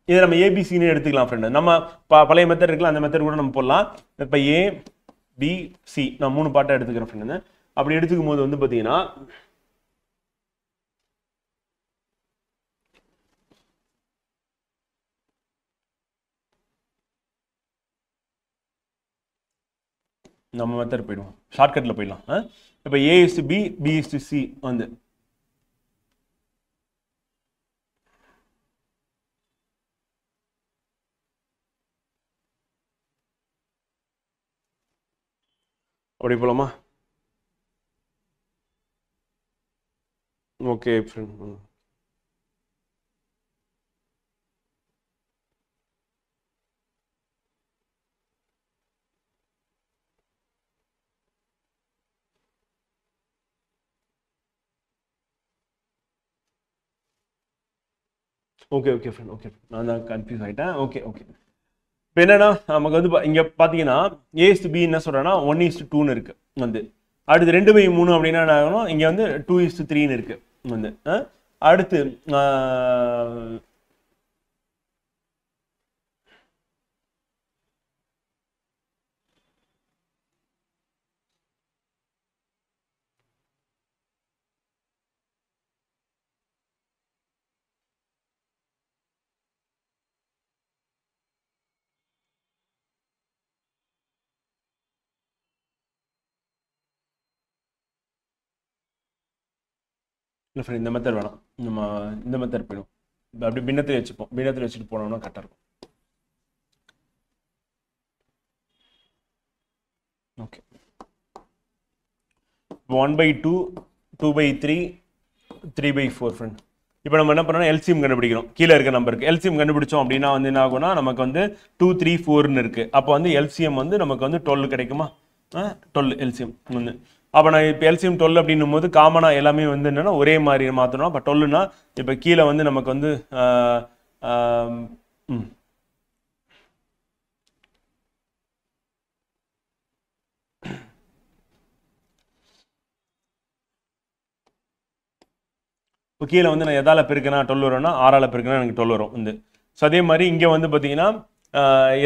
B: இதை நம்ம ஏபிசின்னு எடுத்துக்கலாம் ஃப்ரெண்டு. நம்ம பழைய மெத்தட் இருக்குல்ல அந்த மெத்தட் கூட நம்ம போடலாம். இப்போ ஏபிசி நான் 3 பார்ட்டாக எடுத்துக்கிறேன் ஃப்ரெண்டு. அப்படி எடுத்துக்கும் போது வந்து பார்த்தீங்கன்னா நம்ம மெத்தட் போயிடுவோம். ஷார்ட்கட்டில் போயிடலாம். இப்போ A is to B, B is to C வந்து அப்படி போலாமா? Okay friend. Okay okay friend. Okay, நான் தான் கன்ஃபியூஸ் ஆகிட்டேன். Okay okay. இப்போ என்னன்னா நமக்கு வந்து இங்கே பார்த்தீங்கன்னா A/B என்ன சொல்கிறேன்னா 1:2ன்னு இருக்கு வந்து. அடுத்து 2/3 அப்படின்னா என்ன ஆகணும்? இங்கே வந்து 2:3ன்னு இருக்கு வந்து. அடுத்து இல்லை ஃப்ரெண்ட், இந்த மெத்தட் வேணாம். நம்ம இந்த மெத்தட் போயிடும். இப்போ அப்படி பின்னத்தில் வச்சுப்போம். பின்னத்தில் வச்சுட்டு போனோம்னா கரெக்டாக இருக்கும். Okay, 1/2, 2/3, 3/4 friend. இப்போ நம்ம என்ன பண்ணோம்னா எல்சிஎம் கண்டுபிடிக்கிறோம். கீழே இருக்க நம்பருக்கு எல்சிஎம் கண்டுபிடிச்சோம் அப்படின்னா வந்து என்ன ஆகும்னா நமக்கு வந்து 2, 3, 4ன்னு இருக்கு. அப்போ வந்து எல்சிஎம் வந்து நமக்கு வந்து 12 கிடைக்குமா? 12 எல்சிஎம் வந்து. அப்போ நான் இப்போ எல்சிஎம் 12 அப்படின்னும் போது காமனாக எல்லாமே வந்து என்னென்னா ஒரே மாதிரி மாற்றணும். அப்போ 12னா இப்போ கீழே வந்து நமக்கு வந்து இப்போ கீழே வந்து நான் எதால் பெருக்கினா 12 வரும்னா 6ஆல் பெருக்கினா எனக்கு 12 வரும் வந்து. ஸோ அதே மாதிரி இங்கே வந்து பார்த்தீங்கன்னா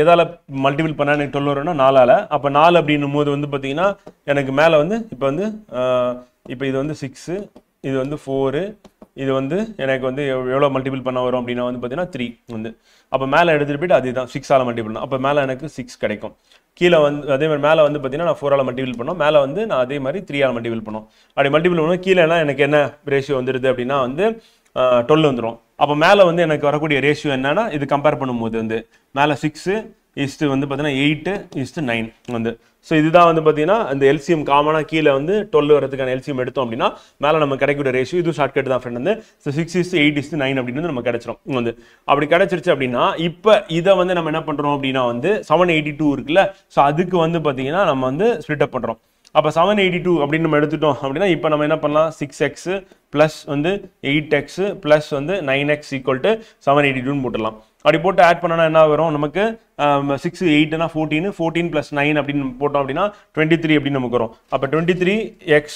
B: எதால் மல்டிபிள் பண்ணால் எனக்கு 12 வரும்னா 4ஆல். அப்போ 4 அப்படின்னும் போது வந்து பார்த்தீங்கன்னா எனக்கு மேலே வந்து இப்போ வந்து இப்போ இது வந்து 6, இது வந்து 4, இது வந்து எனக்கு வந்து எவ்வளோ மல்டிபிள் பண்ண வரும் அப்படின்னா வந்து பார்த்தீங்கன்னா 3 வந்து. அப்போ மேலே எடுத்துகிட்டு போயிட்டு அதுதான் 6ஆல் மல்டிபிள் பண்ணணும். அப்போ மேலே எனக்கு 6 கிடைக்கும். கீழே வந்து அதே மாதிரி மேலே வந்து பார்த்தீங்கன்னா நான் 4ஆல் மல்டிபிள் பண்ணோம். மேலே வந்து நான் அதே மாதிரி 3ஆல் மல்டிபிள் பண்ணோம். அப்படி மல்டிபிள் பண்ணோம் கீழேனா எனக்கு என்ன ரேஷியோ வந்துடுது அப்படின்னா வந்து 12 வந்துடும். அப்போ மேலே வந்து எனக்கு வரக்கூடிய ரேஷியோ என்னன்னா இது கம்பேர் பண்ணும்போது வந்து மேலே 6 வந்து பார்த்தீங்கன்னா 8:9 வந்து. ஸோ இதுதான் வந்து பார்த்தீங்கன்னா அந்த எல்சிஎம் காமனாக கீழே வந்து 12 வரதுக்கான எல்சிஎம் எடுத்தோம் அப்படின்னா மேலே நம்ம கிடைக்கிற ரேஷியோ இது ஷார்ட்கட் தான் ஃப்ரெண்ட் வந்து. ஸோ 6:8:9 அப்படின்னு நம்ம கிடைச்சிரும் வந்து. அப்படி கிடைச்சிருச்சு அப்படின்னா இப்போ இதை வந்து நம்ம என்ன பண்ணுறோம் அப்படின்னா வந்து 782 இருக்குல்ல. ஸோ அதுக்கு வந்து பார்த்தீங்கன்னா நம்ம வந்து ஸ்ப்ளிட் அப் பண்ணுறோம். அப்போ 782 அப்படின்னு நம்ம எடுத்துட்டோம் அப்படின்னா இப்போ நம்ம என்ன பண்ணலாம் 6x ப்ளஸ் வந்து 8x ப்ளஸ் வந்து 9x ஈக்குவல் டு 782ன்னு போட்டுடலாம். அப்படி போட்டு ஆட் பண்ணனா என்ன வரும் நமக்கு 6, 8னா 14, 14 + 9 அப்படின்னு போட்டோம் அப்படின்னா 23 அப்படின்னு நமக்கு வரும். அப்போ 23x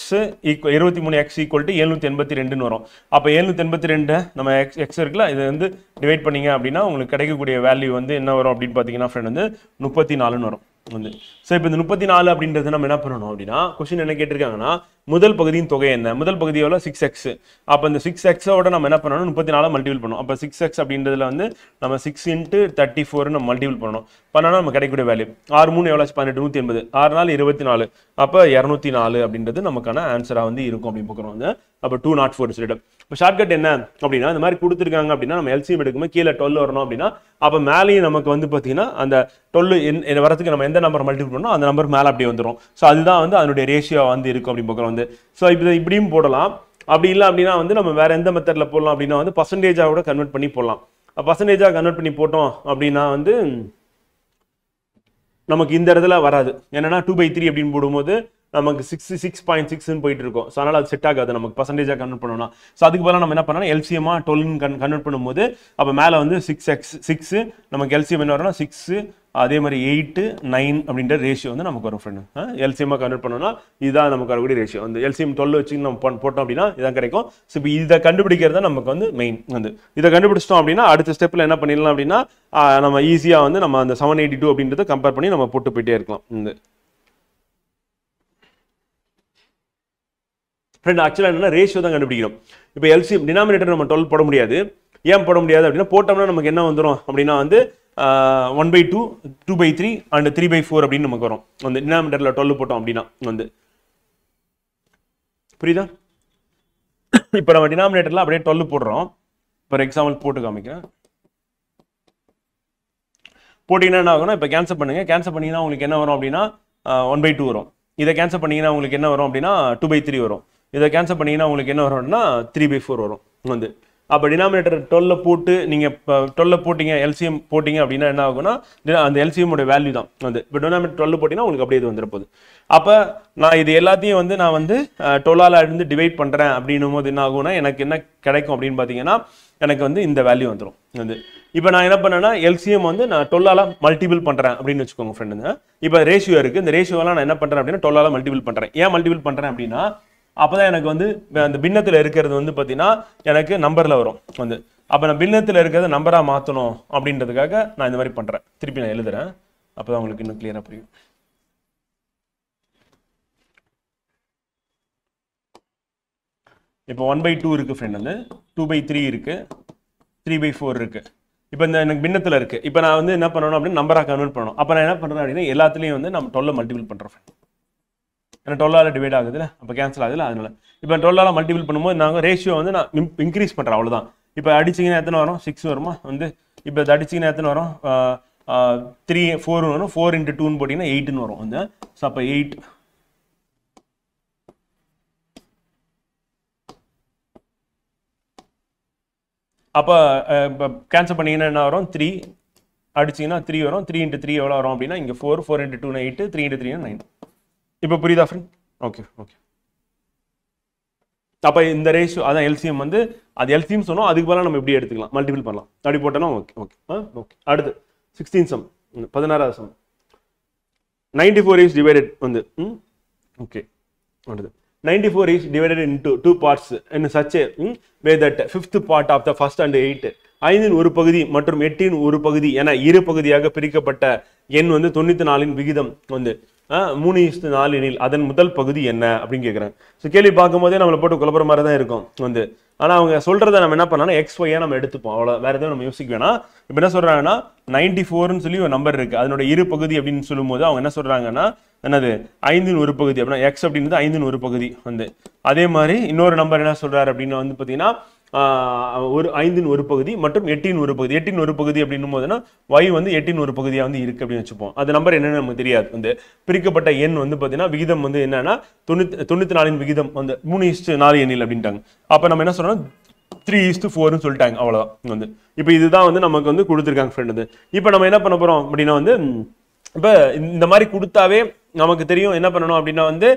B: equal 23x equal to 782ன்னு வரும். அப்போ 782 நம்ம x இருக்குல்ல இதை வந்து டிவைட் பண்ணிங்க அப்படின்னா உங்களுக்கு கிடைக்கக்கூடிய வேல்யூ வந்து என்ன வரும் அப்படின்னு பார்த்தீங்கன்னா ஃப்ரெண்ட் வந்து 34ன்னு வரும் வந்து. ஸோ இப்போ இந்த 34 அப்படின்றது நம்ம என்ன பண்ணணும் அப்படின்னா கொஸ்டின் என்ன கேட்டிருக்காங்கன்னா முதல் பகுதியின் தொகை என்ன? முதல் பகுதி எவ்வளோ 6x. அப்போ இந்த 6x-ஓட நம்ம என்ன பண்ணணும் 34 மல்டிபிள் பண்ணணும். அப்போ 6x அப்படின்றதுல வந்து நம்ம 6 × 34 நம்ம மல்டிபிள் பண்ணணும். பண்ணால் நம்ம கிடைக்கக்கூடிய வேல்யூ 6 3 எவ்வளோ 18 180 6 4 24. அப்போ 204 அப்படின்றது நமக்கான ஆன்சராக வந்து இருக்கும் அப்படின்னு பார்க்குறோம் வந்து. அப்போ 204 சொல்லிட்டு இப்போ ஷார்ட்கட் என்ன அப்படின்னா இந்த மாதிரி கொடுத்துருக்காங்க அப்படின்னா நம்ம எல்சிஎம் எடுக்கும்போது கீழே 12 வரணும் அப்படின்னா அப்போ மேலேயும் நமக்கு வந்து பார்த்தீங்கன்னா அந்த 12 வரதுக்கு நம்ம எந்த நம்பர் மல்டிபிள் பண்ணோம் அந்த நம்பர் மேலே அப்படியே வந்துடும். ஸோ அதுதான் வந்து அதனுடைய ரேஷியோ வந்து இருக்கும் அப்படின்னு பார்க்குறோம் வந்து. ஸோ இப்போ இப்படியும் போடலாம். அப்படி இல்லை அப்படின்னா வந்து நம்ம வேற எந்த மெத்தடில் போடலாம் அப்படின்னா வந்து பர்சன்டேஜாக கூட கன்வெர்ட் பண்ணி போடலாம். பர்சன்டேஜாக கன்வெர்ட் பண்ணி போட்டோம் அப்படின்னா வந்து நமக்கு இந்த இடத்துல வராது. என்னன்னா 2/3 அப்படின்னு போடும்போது நமக்கு 66.6ன்னு போயிட்டு இருக்கும். ஸோ அதனால் அது செட் ஆகாது நமக்கு பர்சன்டேஜாக கன்வெர்ட் பண்ணணும்னா. ஸோ அதுக்கு பதிலாக நம்ம என்ன பண்ணணும் எல்சிஎம்மா 12 கன்வெர்ட் பண்ணும்போது அப்போ மேலே வந்து 6 நமக்கு எல்சிஎம் என்ன வரும்னா 6 அதே மாதிரி 8 9 அப்படின்ற ரேஷியோ வந்து நமக்கு வரும் ஃப்ரெண்டு. எல்சிஎம்மாக கன்வெர்ட் பண்ணோம்னா இதுதான் நமக்கு வரக்கூடிய ரேஷியோ வந்து. எல்சிஎம் 12 வச்சு நம்ம போட்டோம் அப்படின்னா இதான் கிடைக்கும். ஸோ இப்போ இதை கண்டுபிடிக்கிறது தான் நமக்கு வந்து மெயின் வந்து. இதை கண்டுபிடிச்சிட்டோம் அப்படின்னா அடுத்த ஸ்டெப்பில் என்ன பண்ணிடலாம் அப்படின்னா நம்ம ஈஸியாக வந்து நம்ம அந்த 782 அப்படின்றத கம்பேர் பண்ணி நம்ம போட்டு போயிட்டே இருக்கலாம் இந்த ஃப்ரெண்ட். ஆக்சுவலாக என்னன்னா ரேஷியோ தான் கண்டுபிடிக்கணும். இப்போ எல்சிஎம் டினாமினேட்டர் நம்ம 12 போட முடியாது. ஏன் போட முடியாது அப்படின்னா போட்டோம்னா நமக்கு என்ன வந்துடும் அப்படின்னா வந்து 1/2 2/3 அண்ட் 3/4 அப்படின்னு நமக்கு வரும் அந்த டினாமினேட்டரில் 12 போட்டோம் அப்படின்னா வந்து. புரியுதா? இப்போ நம்ம டினாமினேட்டரில் அப்படியே 12 போடுறோம். ஃபார் எக்ஸாம்பிள் போட்டு காமிக்கிறேன். போட்டிங்கன்னா என்ன ஆகும்னா இப்போ கேன்சல் பண்ணுங்க. கேன்சல் பண்ணிங்கன்னா உங்களுக்கு என்ன வரும் அப்படின்னா 1/2 வரும். இதை கேன்சல் பண்ணீங்கன்னா உங்களுக்கு என்ன வரும் அப்படின்னா 2/3 வரும். இதை கேன்சல் பண்ணீங்கன்னா உங்களுக்கு என்ன வரும் அப்படின்னா 3/4 வரும் வந்து. அப்போ டினாமினேட்டர் 12 போட்டு நீங்கள் இப்போ 12 போட்டிங்க எல்சிஎம் போட்டிங்க அப்படின்னா என்ன ஆகும்னா அந்த எல்சிஎம்மோட வேல்யூ தான் வந்து. இப்போ டினாமினேட்டர் 12 போட்டிங்கன்னா உங்களுக்கு அப்படியே இது வந்துட போகுது. அப்போ நான் இது எல்லாத்தையும் வந்து நான் வந்து 12ஆல் இருந்து டிவைட் பண்ணுறேன் அப்படின்னும் போது என்ன ஆகும்னா எனக்கு என்ன கிடைக்கும் அப்படின்னு பார்த்தீங்கன்னா எனக்கு வந்து இந்த வேல்யூ வந்துடும் வந்து. இப்போ நான் என்ன பண்ணேன்னா எல்சிஎம் வந்து நான் 12ஆல் மல்டிபிள் பண்ணுறேன் அப்படின்னு வச்சுக்கோங்க ஃப்ரெண்டுங்க. இப்போ ரேஷியோ இருக்குது, இந்த ரேஷியோலாம் நான் என்ன பண்ணுறேன் அப்படின்னா 12ஆல் மல்டிபிள் பண்ணுறேன். ஏன் மல்டிபிள் பண்ணுறேன் அப்படின்னா அப்போதான் எனக்கு வந்து அந்த பின்னத்தில் இருக்கிறது வந்து பார்த்தீங்கன்னா எனக்கு நம்பரில் வரும் வந்து. அப்போ நான் பின்னத்தில் இருக்கிறத நம்பராக மாற்றணும் அப்படின்றதுக்காக நான் இந்த மாதிரி பண்ணுறேன். திருப்பி நான் எழுதுறேன், அப்போ தான் உங்களுக்கு இன்னும் கிளியராக புரியும். இப்போ 1/2 இருக்குது ஃப்ரெண்ட் வந்து, 2/3 இருக்குது, 3/4 இருக்குது. இப்போ இந்த எனக்கு பின்னத்தில் இருக்குது. இப்போ நான் வந்து என்ன பண்ணணும் அப்படின்னு நம்பராக கன்வெர்ட் பண்ணணும். அப்போ நான் என்ன பண்ணுறேன் அப்படின்னா எல்லாத்துலேயும் வந்து நம்ம 12 மல்டிபிள் பண்ணுறோம் ஃப்ரெண்ட். ஏன்னா 12ஆல் டிவைட் ஆகுதுல்ல, அப்போ கேன்சல் ஆகுதுல்ல, அதனால இப்போ 12ஆல் மல்டிபிள் பண்ணும்போது நாங்கள் ரேஷியோ வந்து நான் இன்க்ரீஸ் பண்ணுறேன், அவ்வளோதான். இப்போ அடிச்சிங்கன்னா எத்தனை வரும்? 6 வருமா வந்து. இப்போ இது அடிச்சிங்கன்னா எத்தனை வரும்? 3 4 வரும். 4 × 2 போட்டிங்கன்னா 8 வரும் வந்து. ஸோ அப்போ 8 அப்போ இப்போ கேன்சல் பண்ணிங்கன்னா என்ன வரும்? 3 அடிச்சிங்கன்னா 3 வரும். 3 × 3 எவ்வளோ வரும் அப்படின்னா இங்கே 4, 4 × 2 8, 3 × 3 9. இப்போ புரியுதா ஃப்ரெண்ட்? Okay okay. அப்போ இந்த ரேஷியோ அதான் எல்சிஎம் வந்து அது எல்சிஎம் சொன்னோம், அதுக்கு பதிலாக நம்ம எப்படி எடுத்துக்கலாம், மல்டிபிள் பண்ணலாம். அப்படி போட்டோம்னா ஓகே ஓகே ஓகே. அடுத்து 16 சம், 16வது சம். 94 is divided வந்து ஓகே. அடுத்து 94 is divided into 2 parts in such a way that 5th part of the first and 8 5 ஒரு பகுதி மற்றும் 8 ஒரு பகுதி என இரு பகுதியாக பிரிக்கப்பட்ட எண் வந்து 94 விகிதம் வந்து 3:4 எனில் அதன் முதல் பகுதி என்ன அப்படின்னு கேட்குறேன். ஸோ கேள்வி பார்க்கும்போதே நம்மளை போட்டு குழப்பற மாதிரி தான் இருக்கும் வந்து. ஆனால் அவங்க சொல்றதை நம்ம என்ன பண்ணோம்னா XY நம்ம எடுத்துப்போம், அவ்வளோ, வேற எதுவும் நம்ம யோசிக்க வேணாம். இப்போ என்ன சொல்றாங்கன்னா 94ன்னு சொல்லி ஒரு நம்பர் இருக்கு, அதனோட இரு பகுதி அப்படின்னு சொல்லும்போது அவங்க என்ன சொல்றாங்கன்னா என்னது 5 ஒரு பகுதி அப்படின்னா X அப்படின்றது 5 ஒரு பகுதி வந்து. அதே மாதிரி இன்னொரு நம்பர் என்ன சொல்றாரு அப்படின்னு வந்து பார்த்தீங்கன்னா ஒரு 5 ஒரு பகுதி மற்றும் 8 ஒரு பகுதி. 8 ஒரு பகுதி அப்படின்னும் போதுன்னா Y வந்து 8 ஒரு பகுதியாக வந்து இருக்கு அப்படின்னு வச்சுப்போம். அந்த நம்பர் என்னன்னு நமக்கு தெரியாது வந்து. பிரிக்கப்பட்ட எண் வந்து பார்த்தீங்கன்னா விகிதம் வந்து என்னன்னா 94 விகிதம் வந்து 3:4 எண்ணில் அப்படின்ட்டாங்க. அப்போ நம்ம என்ன சொல்றோம் 3:4ன்னு சொல்லிட்டாங்க, அவ்வளோதான் வந்து. இப்போ இதுதான் வந்து நமக்கு வந்து கொடுத்துருக்காங்க ஃப்ரெண்ட் வந்து. இப்போ நம்ம என்ன பண்ண போறோம் அப்படின்னா வந்து இப்போ இந்த மாதிரி கொடுத்தாவே நமக்கு தெரியும் என்ன பண்ணணும் அப்படின்னா வந்து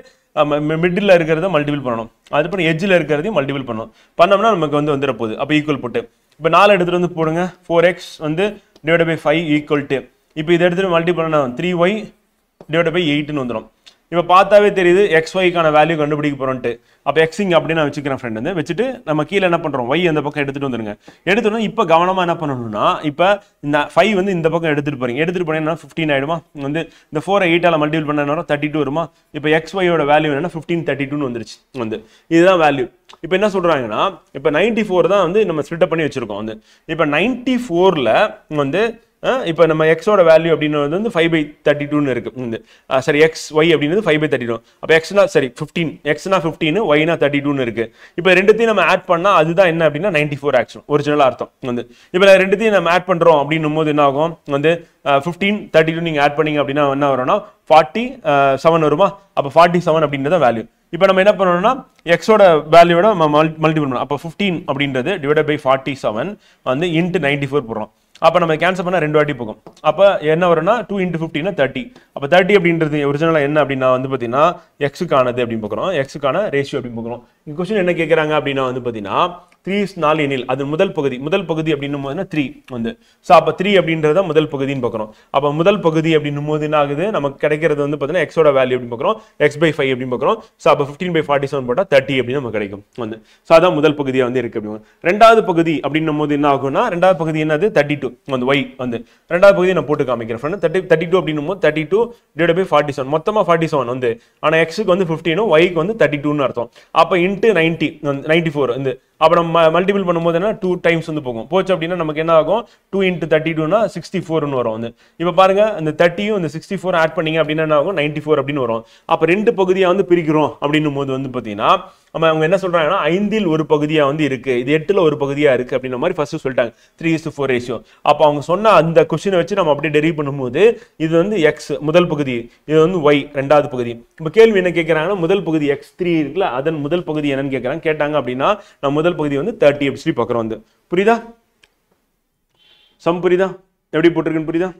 B: மிடில் இருக்கிறத மல்டிபிள் பண்ணணும், அதுக்கப்புறம் எட்ஜில் இருக்கிறதையும் மல்டிபிள் பண்ணணும். பண்ணோம்னா நமக்கு வந்து வந்துட போகுது. அப்போ ஈக்குவல் போட்டு இப்போ 4 எடுத்துகிட்டு வந்து போடுங்க. 4x வந்து டிவைட் பை 5 ஈக்குவல் டு இப்போ இதை எடுத்துகிட்டு மல்டிபிள் பண்ணால் 3y டிவைட் பை 8ன்னு வந்துடும். இப்போ பார்த்தாவே தெரியுது XYக்கான வேல்யூ கண்டுபிடிக்க போகிறோன்ட்டு. அப்போ எக்ஸிங் அப்படின்னு நான் வச்சுக்கிறேன் ஃப்ரெண்ட் வந்து. வச்சுட்டு நம்ம கீழே என்ன பண்ணுறோம், Y அந்த பக்கம் எடுத்துகிட்டு வந்துருங்க. எடுத்துட்டோம். இப்போ கவனமாக என்ன பண்ணணும்னா இப்போ இந்த 5 வந்து இந்த பக்கம் எடுத்துகிட்டு போகிறீங்க. எடுத்துகிட்டு போனீங்கன்னா 15 ஆகிடுமா வந்து. இந்த 4 8ஆல் மல்டிபிள் பண்ண 32 வருமா. இப்போ XYயோட வேல்யூ என்னன்னா 1532ன்னு வந்துருச்சு வந்து. இதுதான் வேல்யூ. இப்போ என்ன சொல்கிறாங்கன்னா இப்போ 94 தான் வந்து நம்ம ஸ்ப்ளிட் பண்ணி வச்சுருக்கோம் வந்து. இப்போ 94ல் வந்து இப்போ நம்ம எக்ஸோட வேல்யூ அப்படின்னு வந்து 5/32ன்னு இருக்கு வந்து. சரி XY அப்படின்றது 5/32. அப்போ எக்ஸ்னா சரி 15, எக்ஸ்னா 15, ஒய்னா 32ன்னு இருக்கு. இப்போ ரெண்டுத்தையும் நம்ம ஆட் பண்ணா அதுதான் என்ன அப்படின்னா 94 ஆக்சுவல் ஒரிஜினல் அர்த்தம் வந்து. இப்போ ரெண்டுத்தையும் நம்ம ஆட் பண்றோம் அப்படின்னும் போது என்ன ஆகும் வந்து 15 32 நீங்க ஆட் பண்ணீங்க அப்படின்னா என்ன வரும்னா 47 வருமா. அப்போ 47 அப்படின்றத வேல்யூ. இப்போ நம்ம என்ன பண்ணணும்னா எக்ஸோட வேல்யூவோட மல்டிபிள் பண்ணணும். அப்போ 15 அப்படின்றது டிவைட் பை 47 வந்து இன்ட்டு 94 போடுறோம். அப்போ நம்ம கேன்சல் பண்ணால் 2 வாட்டி போகும். அப்போ என்ன வரும்னா 2 × 15 30. அப்போ 30 அப்படின்றது ஒரிஜினலாக என்ன அப்படின்னா வந்து பார்த்தீங்கன்னா எக்ஸுக்கானது அப்படின்னு பார்க்குறோம், எக்ஸுக்கான ரேஷியோ அப்படின்னு பார்க்குறோம். இந்த கொஸ்டின் என்ன கேட்குறாங்க அப்படின்னா வந்து பார்த்தீங்கன்னா 3:4 எனில் அது முதல் பகுதி அப்படின்னும் போதுன்னா 3 வந்து. ஸோ அப்போ 3 அப்படின்றத முதல் பகுதின்னு பார்க்குறோம். அப்போ முதல் பகுதி அப்படின்னும் போது என்ன ஆகுது நமக்கு கிடைக்கிறது வந்து பார்த்தீங்கன்னா எக்ஸோட வேல்யூ அப்படின்னு பார்க்குறோம், x/5 அப்படின்னு பார்க்குறோம். ஸோ அப்போ 15/47 போட்டால் 30 அப்படின்னு நமக்கு கிடைக்கும் வந்து. ஸோ அதான் முதல் பகுதியாக வந்து இருக்கு அப்படின்னு. ரெண்டாவது பகுதி அப்படின்னும் போது என்ன ஆகும்னா ரெண்டாவது பகுதி என்னது 32 வந்து y வந்து. ரெண்டாவது பகுதியை நான் போட்டு காமிக்கிறேன் ஃப்ரெண்ட். 32 அப்படின்னும் போது 32 டிவைட் பை 47 மொத்தமாக 47 வந்து. ஆனால் எக்ஸுக்கு வந்து 15, ஒய்க்கு வந்து 32ன்னு அர்த்தம். அப்போ இன்ட்டு 94 வந்து. அப்போ நம்ம மல்டிபிள் பண்ணும்போது என்ன 2 டைம்ஸ் வந்து போகும். போச்சு அப்படின்னா நமக்கு என்ன ஆகும் 2 × 32னா 64ன்னு வரும் வந்து. இப்போ பாருங்க இந்த 30யும் இந்த 64 ஆட் பண்ணீங்க அப்படின்னா என்ன ஆகும் 94 அப்படின்னு வரும். அப்போ ரெண்டு பகுதியாக வந்து பிரிக்கிறோம் அப்படின்னும் போது வந்து பார்த்தீங்கன்னா நம்ம அவங்க என்ன சொல்றாங்கன்னா 5இல் ஒரு பகுதியா வந்து இருக்கு, இது 8ல் ஒரு பகுதியா இருக்கு அப்படின்ற மாதிரி ஃபர்ஸ்ட் சொல்லிட்டாங்க 3:4 ரேஷியோ. அப்போ அவங்க சொன்ன அந்த கொஸ்டினை வச்சு நம்ம அப்படியே டெரிவ் பண்ணும்போது இது வந்து எக்ஸ் முதல் பகுதி, இது வந்து ஒய் ரெண்டாவது பகுதி. இப்போ கேள்வி என்ன கேட்கறாங்கன்னா முதல் பகுதி x3 இருக்குல்ல, அதன் முதல் பகுதி என்னன்னு கேட்டாங்க அப்படின்னா நம்ம முதல் பகுதி வந்து 30 அப்படி சொல்லி பார்க்குறோம். வந்து புரியுதா? சம் புரியுதா? எப்படி போட்டிருக்குன்னு புரியுதா?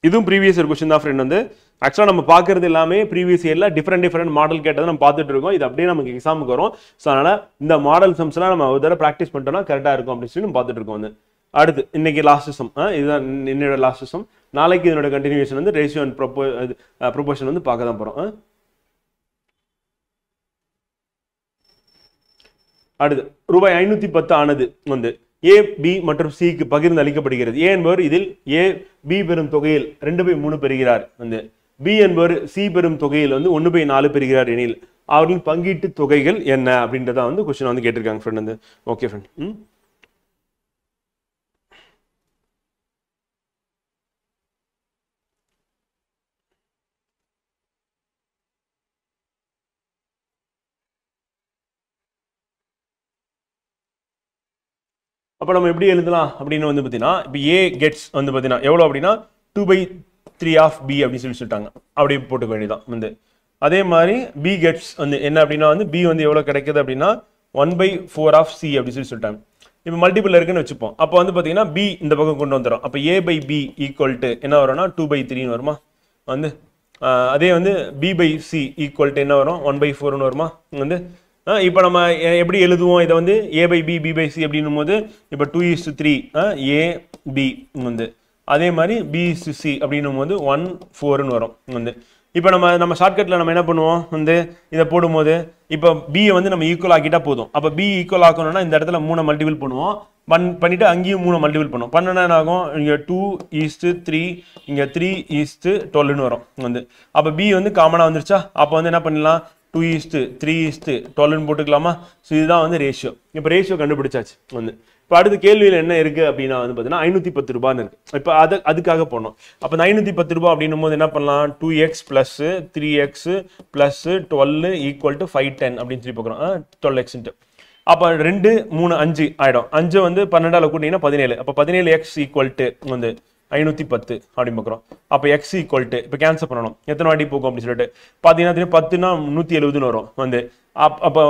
B: இதுவும் ப்ரீவியஸ் இயர் கொஸ்டின் தான் ஃப்ரெண்ட். வந்து ஆக்சுவலாக நம்ம பார்க்கறது எல்லாமே ப்ரீவியஸ் இயரில் டிஃப்ரெண்ட் மாடல் கேட்டதை நம்ம பார்த்துட்டு இருக்கோம். இது அப்படியே நமக்கு எக்ஸாமுக்கு வரும். ஸோ அதனால் இந்த மாடல் சம்ஸ்லாம் நம்ம ஒரு தடவை ப்ராக்டிஸ் பண்ணிட்டோம்னா கரெக்டாக இருக்கும் அப்படின்னு சொல்லி நம்ம பார்த்துட்டு இருக்கோம். வந்து அடுத்து இன்னைக்கு லாஸ்ட் சம், இதுதான் என்னோட லாஸ்ட் சம். நாளைக்கு இதனோட கண்டினியூஷன் வந்து ரேஷியோ அண்ட் ப்ரொபோர்ஷன் வந்து பார்க்க தான் போகிறோம். அடுத்து ரூபாய் 510 ஆனது வந்து ஏ பி மற்றும் சிக்கு பகிர்ந்து அளிக்கப்படுகிறது. ஏ என்பவர் இதில் ஏ பி பெறும் தொகையில் 2/3 பெறுகிறார். வந்து பி என்பவர் சி பெறும் தொகையில் வந்து 1/4 பெறுகிறார் எனில் அவர்களின் பங்கீட்டு தொகைகள் என்ன அப்படின்றத வந்து கொஸ்டின் வந்து கேட்டிருக்காங்க ஃப்ரெண்ட். வந்து ஓகே ஃப்ரெண்ட். அப்போ நம்ம எப்படி எழுதலாம் அப்படின்னு வந்து பார்த்தீங்கன்னா இப்போ ஏ கெட்ஸ் வந்து பார்த்தீங்கன்னா எவ்வளோ அப்படின்னா 2/3 ஆஃப் பி அப்படின்னு சொல்லிட்டாங்க. அப்படி போட்டுக்க வேண்டியதான். வந்து அதே மாதிரி பி கெட்ஸ் வந்து என்ன அப்படின்னா வந்து பி வந்து எவ்வளோ கிடைக்குது அப்படின்னா 1/4 ஆஃப் சி அப்படின்னு சொல்லிட்டாங்க. இப்போ மல்டிபிள் இருக்குன்னு வச்சுப்போம். அப்போ வந்து பார்த்தீங்கன்னா பி இந்த பக்கம் கொண்டு வந்துடும். அப்போ A/B ஈக்குவல் டு என்ன வரும்னா 2/3 வருமா? வந்து அதே வந்து B/C ஈக்குவல் டு என்ன வரும் 1/4 வருமா? வந்து இப்போ நம்ம எப்படி எழுதுவோம் இதை வந்து A/B B/C அப்படின்னும் போது இப்போ 2:3 AB வந்து அதே மாதிரி B/C அப்படின்னும் போது 1/4 வரும். வந்து இப்போ நம்ம ஷார்ட்கட்டில் நம்ம என்ன பண்ணுவோம் வந்து இதை போடும்போது இப்போ பியை வந்து நம்ம ஈக்குவல் ஆக்கிட்டா போதும். அப்போ பி ஈக்குவல் ஆக்கணும்னா இந்த இடத்துல 3 மல்டிபிள் பண்ணுவோம். பண்ணிட்டு அங்கேயும் 3 மல்டிபிள் பண்ணுவோம். பண்ணனா என்ன ஆகும்? இங்கே 2:3 இங்கே 3:12 வரும். வந்து அப்போ பி வந்து காமனாக வந்துருச்சா? அப்போ வந்து என்ன பண்ணலாம் 2:3:12 போட்டுக்கலாமா? ஸோ இதுதான் வந்து ரேஷியோ. இப்போ ரேஷியோ கண்டுபிடிச்சாச்சு. வந்து இப்போ அடுத்த கேள்வியில் என்ன இருக்கு அப்படின்னா வந்து பார்த்தீங்கன்னா 510 ரூபான்னு இருக்கு. இப்போ அதுக்காக போனோம். அப்போ 510 ரூபாய் அப்படின்னும் போது என்ன பண்ணலாம் 2x + 3x + 12 = 510 அப்படின்னு சொல்லி பார்க்குறோம். 12x. அப்போ 2 3 5 ஆயிடும். 5 வந்து 12ஆல் கூட்டிங்கன்னா 17. அப்போ 17x = வந்து 510 அப்படின்னு பார்க்குறோம். அப்போ x = இப்போ கேன்சல் பண்ணணும் எத்தனை வாட்டி போகும் அப்படின்னு சொல்லிட்டு பார்த்தீங்கன்னா 10னா 170 வரும். வந்து அப்போ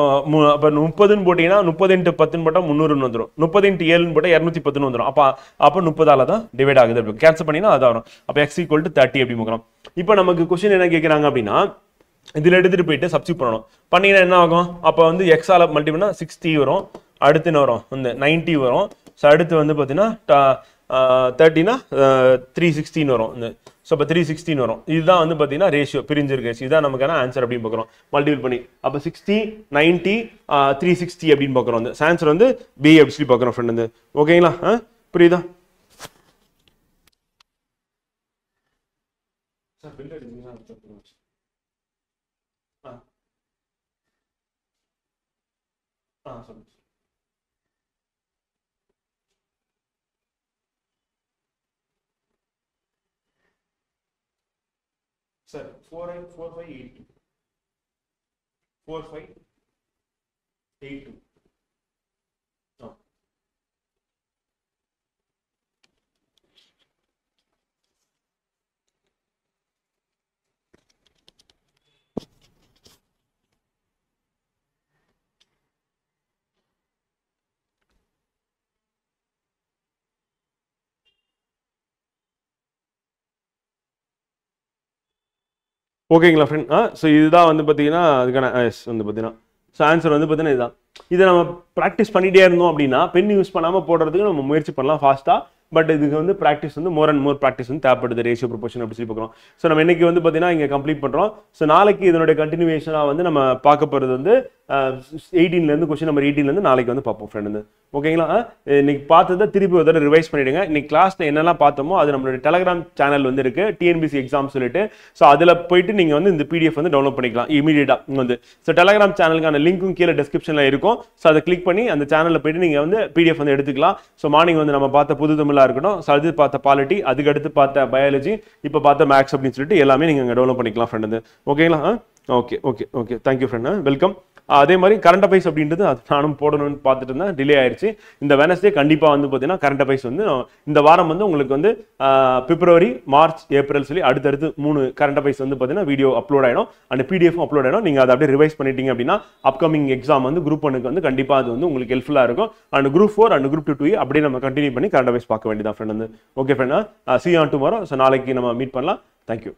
B: 30ன்னு போட்டிங்கன்னா 30 × 10 போட்டால் 300 வந்துடும். 30 × 7 போட்டால் 210 வந்துடும். அப்போ 30ஆல் தான் டிவைட் ஆகுது. கேன்சல் பண்ணிங்கன்னா அதான் வரும். அப்போ x = 30 அப்படி பார்க்குறோம். இப்போ நமக்கு கொஸ்டின் என்ன கேட்குறாங்க அப்படின்னா இதில் எடுத்துகிட்டு போயிட்டு சப்ஸ்டிட் பண்ணணும். பண்ணிங்கன்னா என்ன ஆகும்? அப்போ வந்து எக்ஸால் மல்டிபிள்னா 60 வரும். அடுத்து என்ன வரும்? வந்து 90 வரும். ஸோ அடுத்து வந்து பார்த்தீங்கன்னா 30னா 316 வரும். ஸோ அப்போ 316 வரும். இதுதான் வந்து பார்த்தீங்கன்னா ரேஷியோ பிரிஞ்சிருக்கு. இதுதான் நமக்கான ஆன்சர் அப்படின்னு பார்க்குறோம் மல்டிபிள் பண்ணி. அப்போ 60 90 360 அப்படின்னு பார்க்குறோம். வந்து ஆன்சர் வந்து பி அப்படி சொல்லி பார்க்குறோம் ஃப்ரெண்ட். வந்து ஓகேங்களா? புரியுதா? சொல்லுங்க சார். 4582 4582. ஓகேங்களா ஃப்ரெண்ட்? ஸோ இதுதான் வந்து பார்த்தீங்கன்னா அதுக்கான வந்து பார்த்தீங்கன்னா ஸோ ஆன்சர் வந்து பார்த்தீங்கன்னா இதுதான். இதை நம்ம ப்ராக்டிஸ் பண்ணிகிட்டே இருந்தோம் அப்படின்னா பென் யூஸ் பண்ணாமல் போடுறதுக்கு நம்ம முயற்சி பண்ணலாம் ஃபாஸ்ட்டாக. பட் இதுக்கு வந்து ப்ராக்டிஸ் வந்து மோர் அண்ட் மோர் ப்ராக்டிஸ் வந்து தேவைப்படுது. ரேஷியோ ப்ரொபோர்ஷன் அப்படி சொல்லி பார்க்குறோம். ஸோ நம்ம இன்னைக்கு வந்து பார்த்தீங்கன்னா இங்கே கம்ப்ளீட் பண்ணுறோம். ஸோ நாளைக்கு இதனுடைய கண்டினியூஷனாக வந்து நம்ம பார்க்க போகிறது வந்து 18லேருந்து கொஸ்டின் நம்பர் 18லேருந்து நாளைக்கு வந்து பார்ப்போம் ஃப்ரெண்ட். வந்து ஓகேங்களா? இன்னைக்கு பார்த்ததை திருப்பி ஒரு தடவை ரிவைஸ் பண்ணிவிடுங்க. இன்னைக்கு கிளாஸில் என்னெல்லாம் பார்த்தோமோ அது நம்மளுடைய டெலகிராம் சேனல் வந்து இருக்குது TNPSC எக்ஸாம் சொல்லிட்டு. ஸோ அதில் போயிட்டு நீங்கள் வந்து இந்த PDF வந்து டவுன்லோட் பண்ணிக்கலாம் இமீடியட்டாக. வந்து ஸோ டெலகிராம் சேனலுக்கான லிங்க்கும் கீழே டிஸ்கிரிப்ஷனில் இருக்கும். ஸோ அதை கிளிக் பண்ணி அந்த சேனலில் போயிட்டு நீங்கள் வந்து PDF வந்து எடுத்துக்கலாம். ஸோ மார்னிங் வந்து நம்ம பார்த்த புது தமிழ் லெவலாக இருக்கட்டும், ஸோ அது பார்த்த பாலிட்டி, அதுக்கடுத்து பார்த்த பயாலஜி, இப்போ பார்த்த மேக்ஸ் அப்படின்னு சொல்லிட்டு எல்லாமே நீங்கள் இங்கே டெவலப் பண்ணிக்கலாம் ஃப்ரெண்ட் வந்து. ஓகேங்களா? Okay thank you friend, welcome. அதே மாதிரி கரண்ட் அஃபைர்ஸ் அப்படின்றது அது நானும் போடணும்னு பார்த்துட்டு இருந்தேன், டிலே ஆயிடுச்சு. இந்த வெனஸ்டே கண்டிப்பாக வந்து பார்த்தீங்கன்னா கரண்ட் அஃபைர்ஸ் வந்து இந்த வாரம் வந்து உங்களுக்கு வந்து பிப்ரவரி, மார்ச், ஏப்ரல் சொல்லி அடுத்தடுத்து 3 கரண்ட் அஃபைர்ஸ் வந்து பார்த்தீங்கன்னா வீடியோ அப்லோட் ஆகிடும், அண்ட் பிடிஎஃப் அப்லோட் ஆகிடும். நீங்கள் அதை அப்படியே ரிவைஸ் பண்ணிட்டீங்க அப்படின்னா அப்கமிங் எக்ஸாம் வந்து குரூப் 1க்கு வந்து கண்டிப்பாக அது வந்து உங்களுக்கு ஹெல்ப்ஃபுல்லாக இருக்கும். அண்ட் குரூப் 4 அண்ட் குரூப் 2 அப்படியே நம்ம கண்டினியூ பண்ணி கரண்ட் அஃபைர்ஸ் பார்க்க வேண்டியதான் ஃப்ரெண்ட் வந்து. Okay friend, see you on tomorrow. So நாளைக்கு நம்ம மீட் பண்ணலாம். தேங்க்யூ.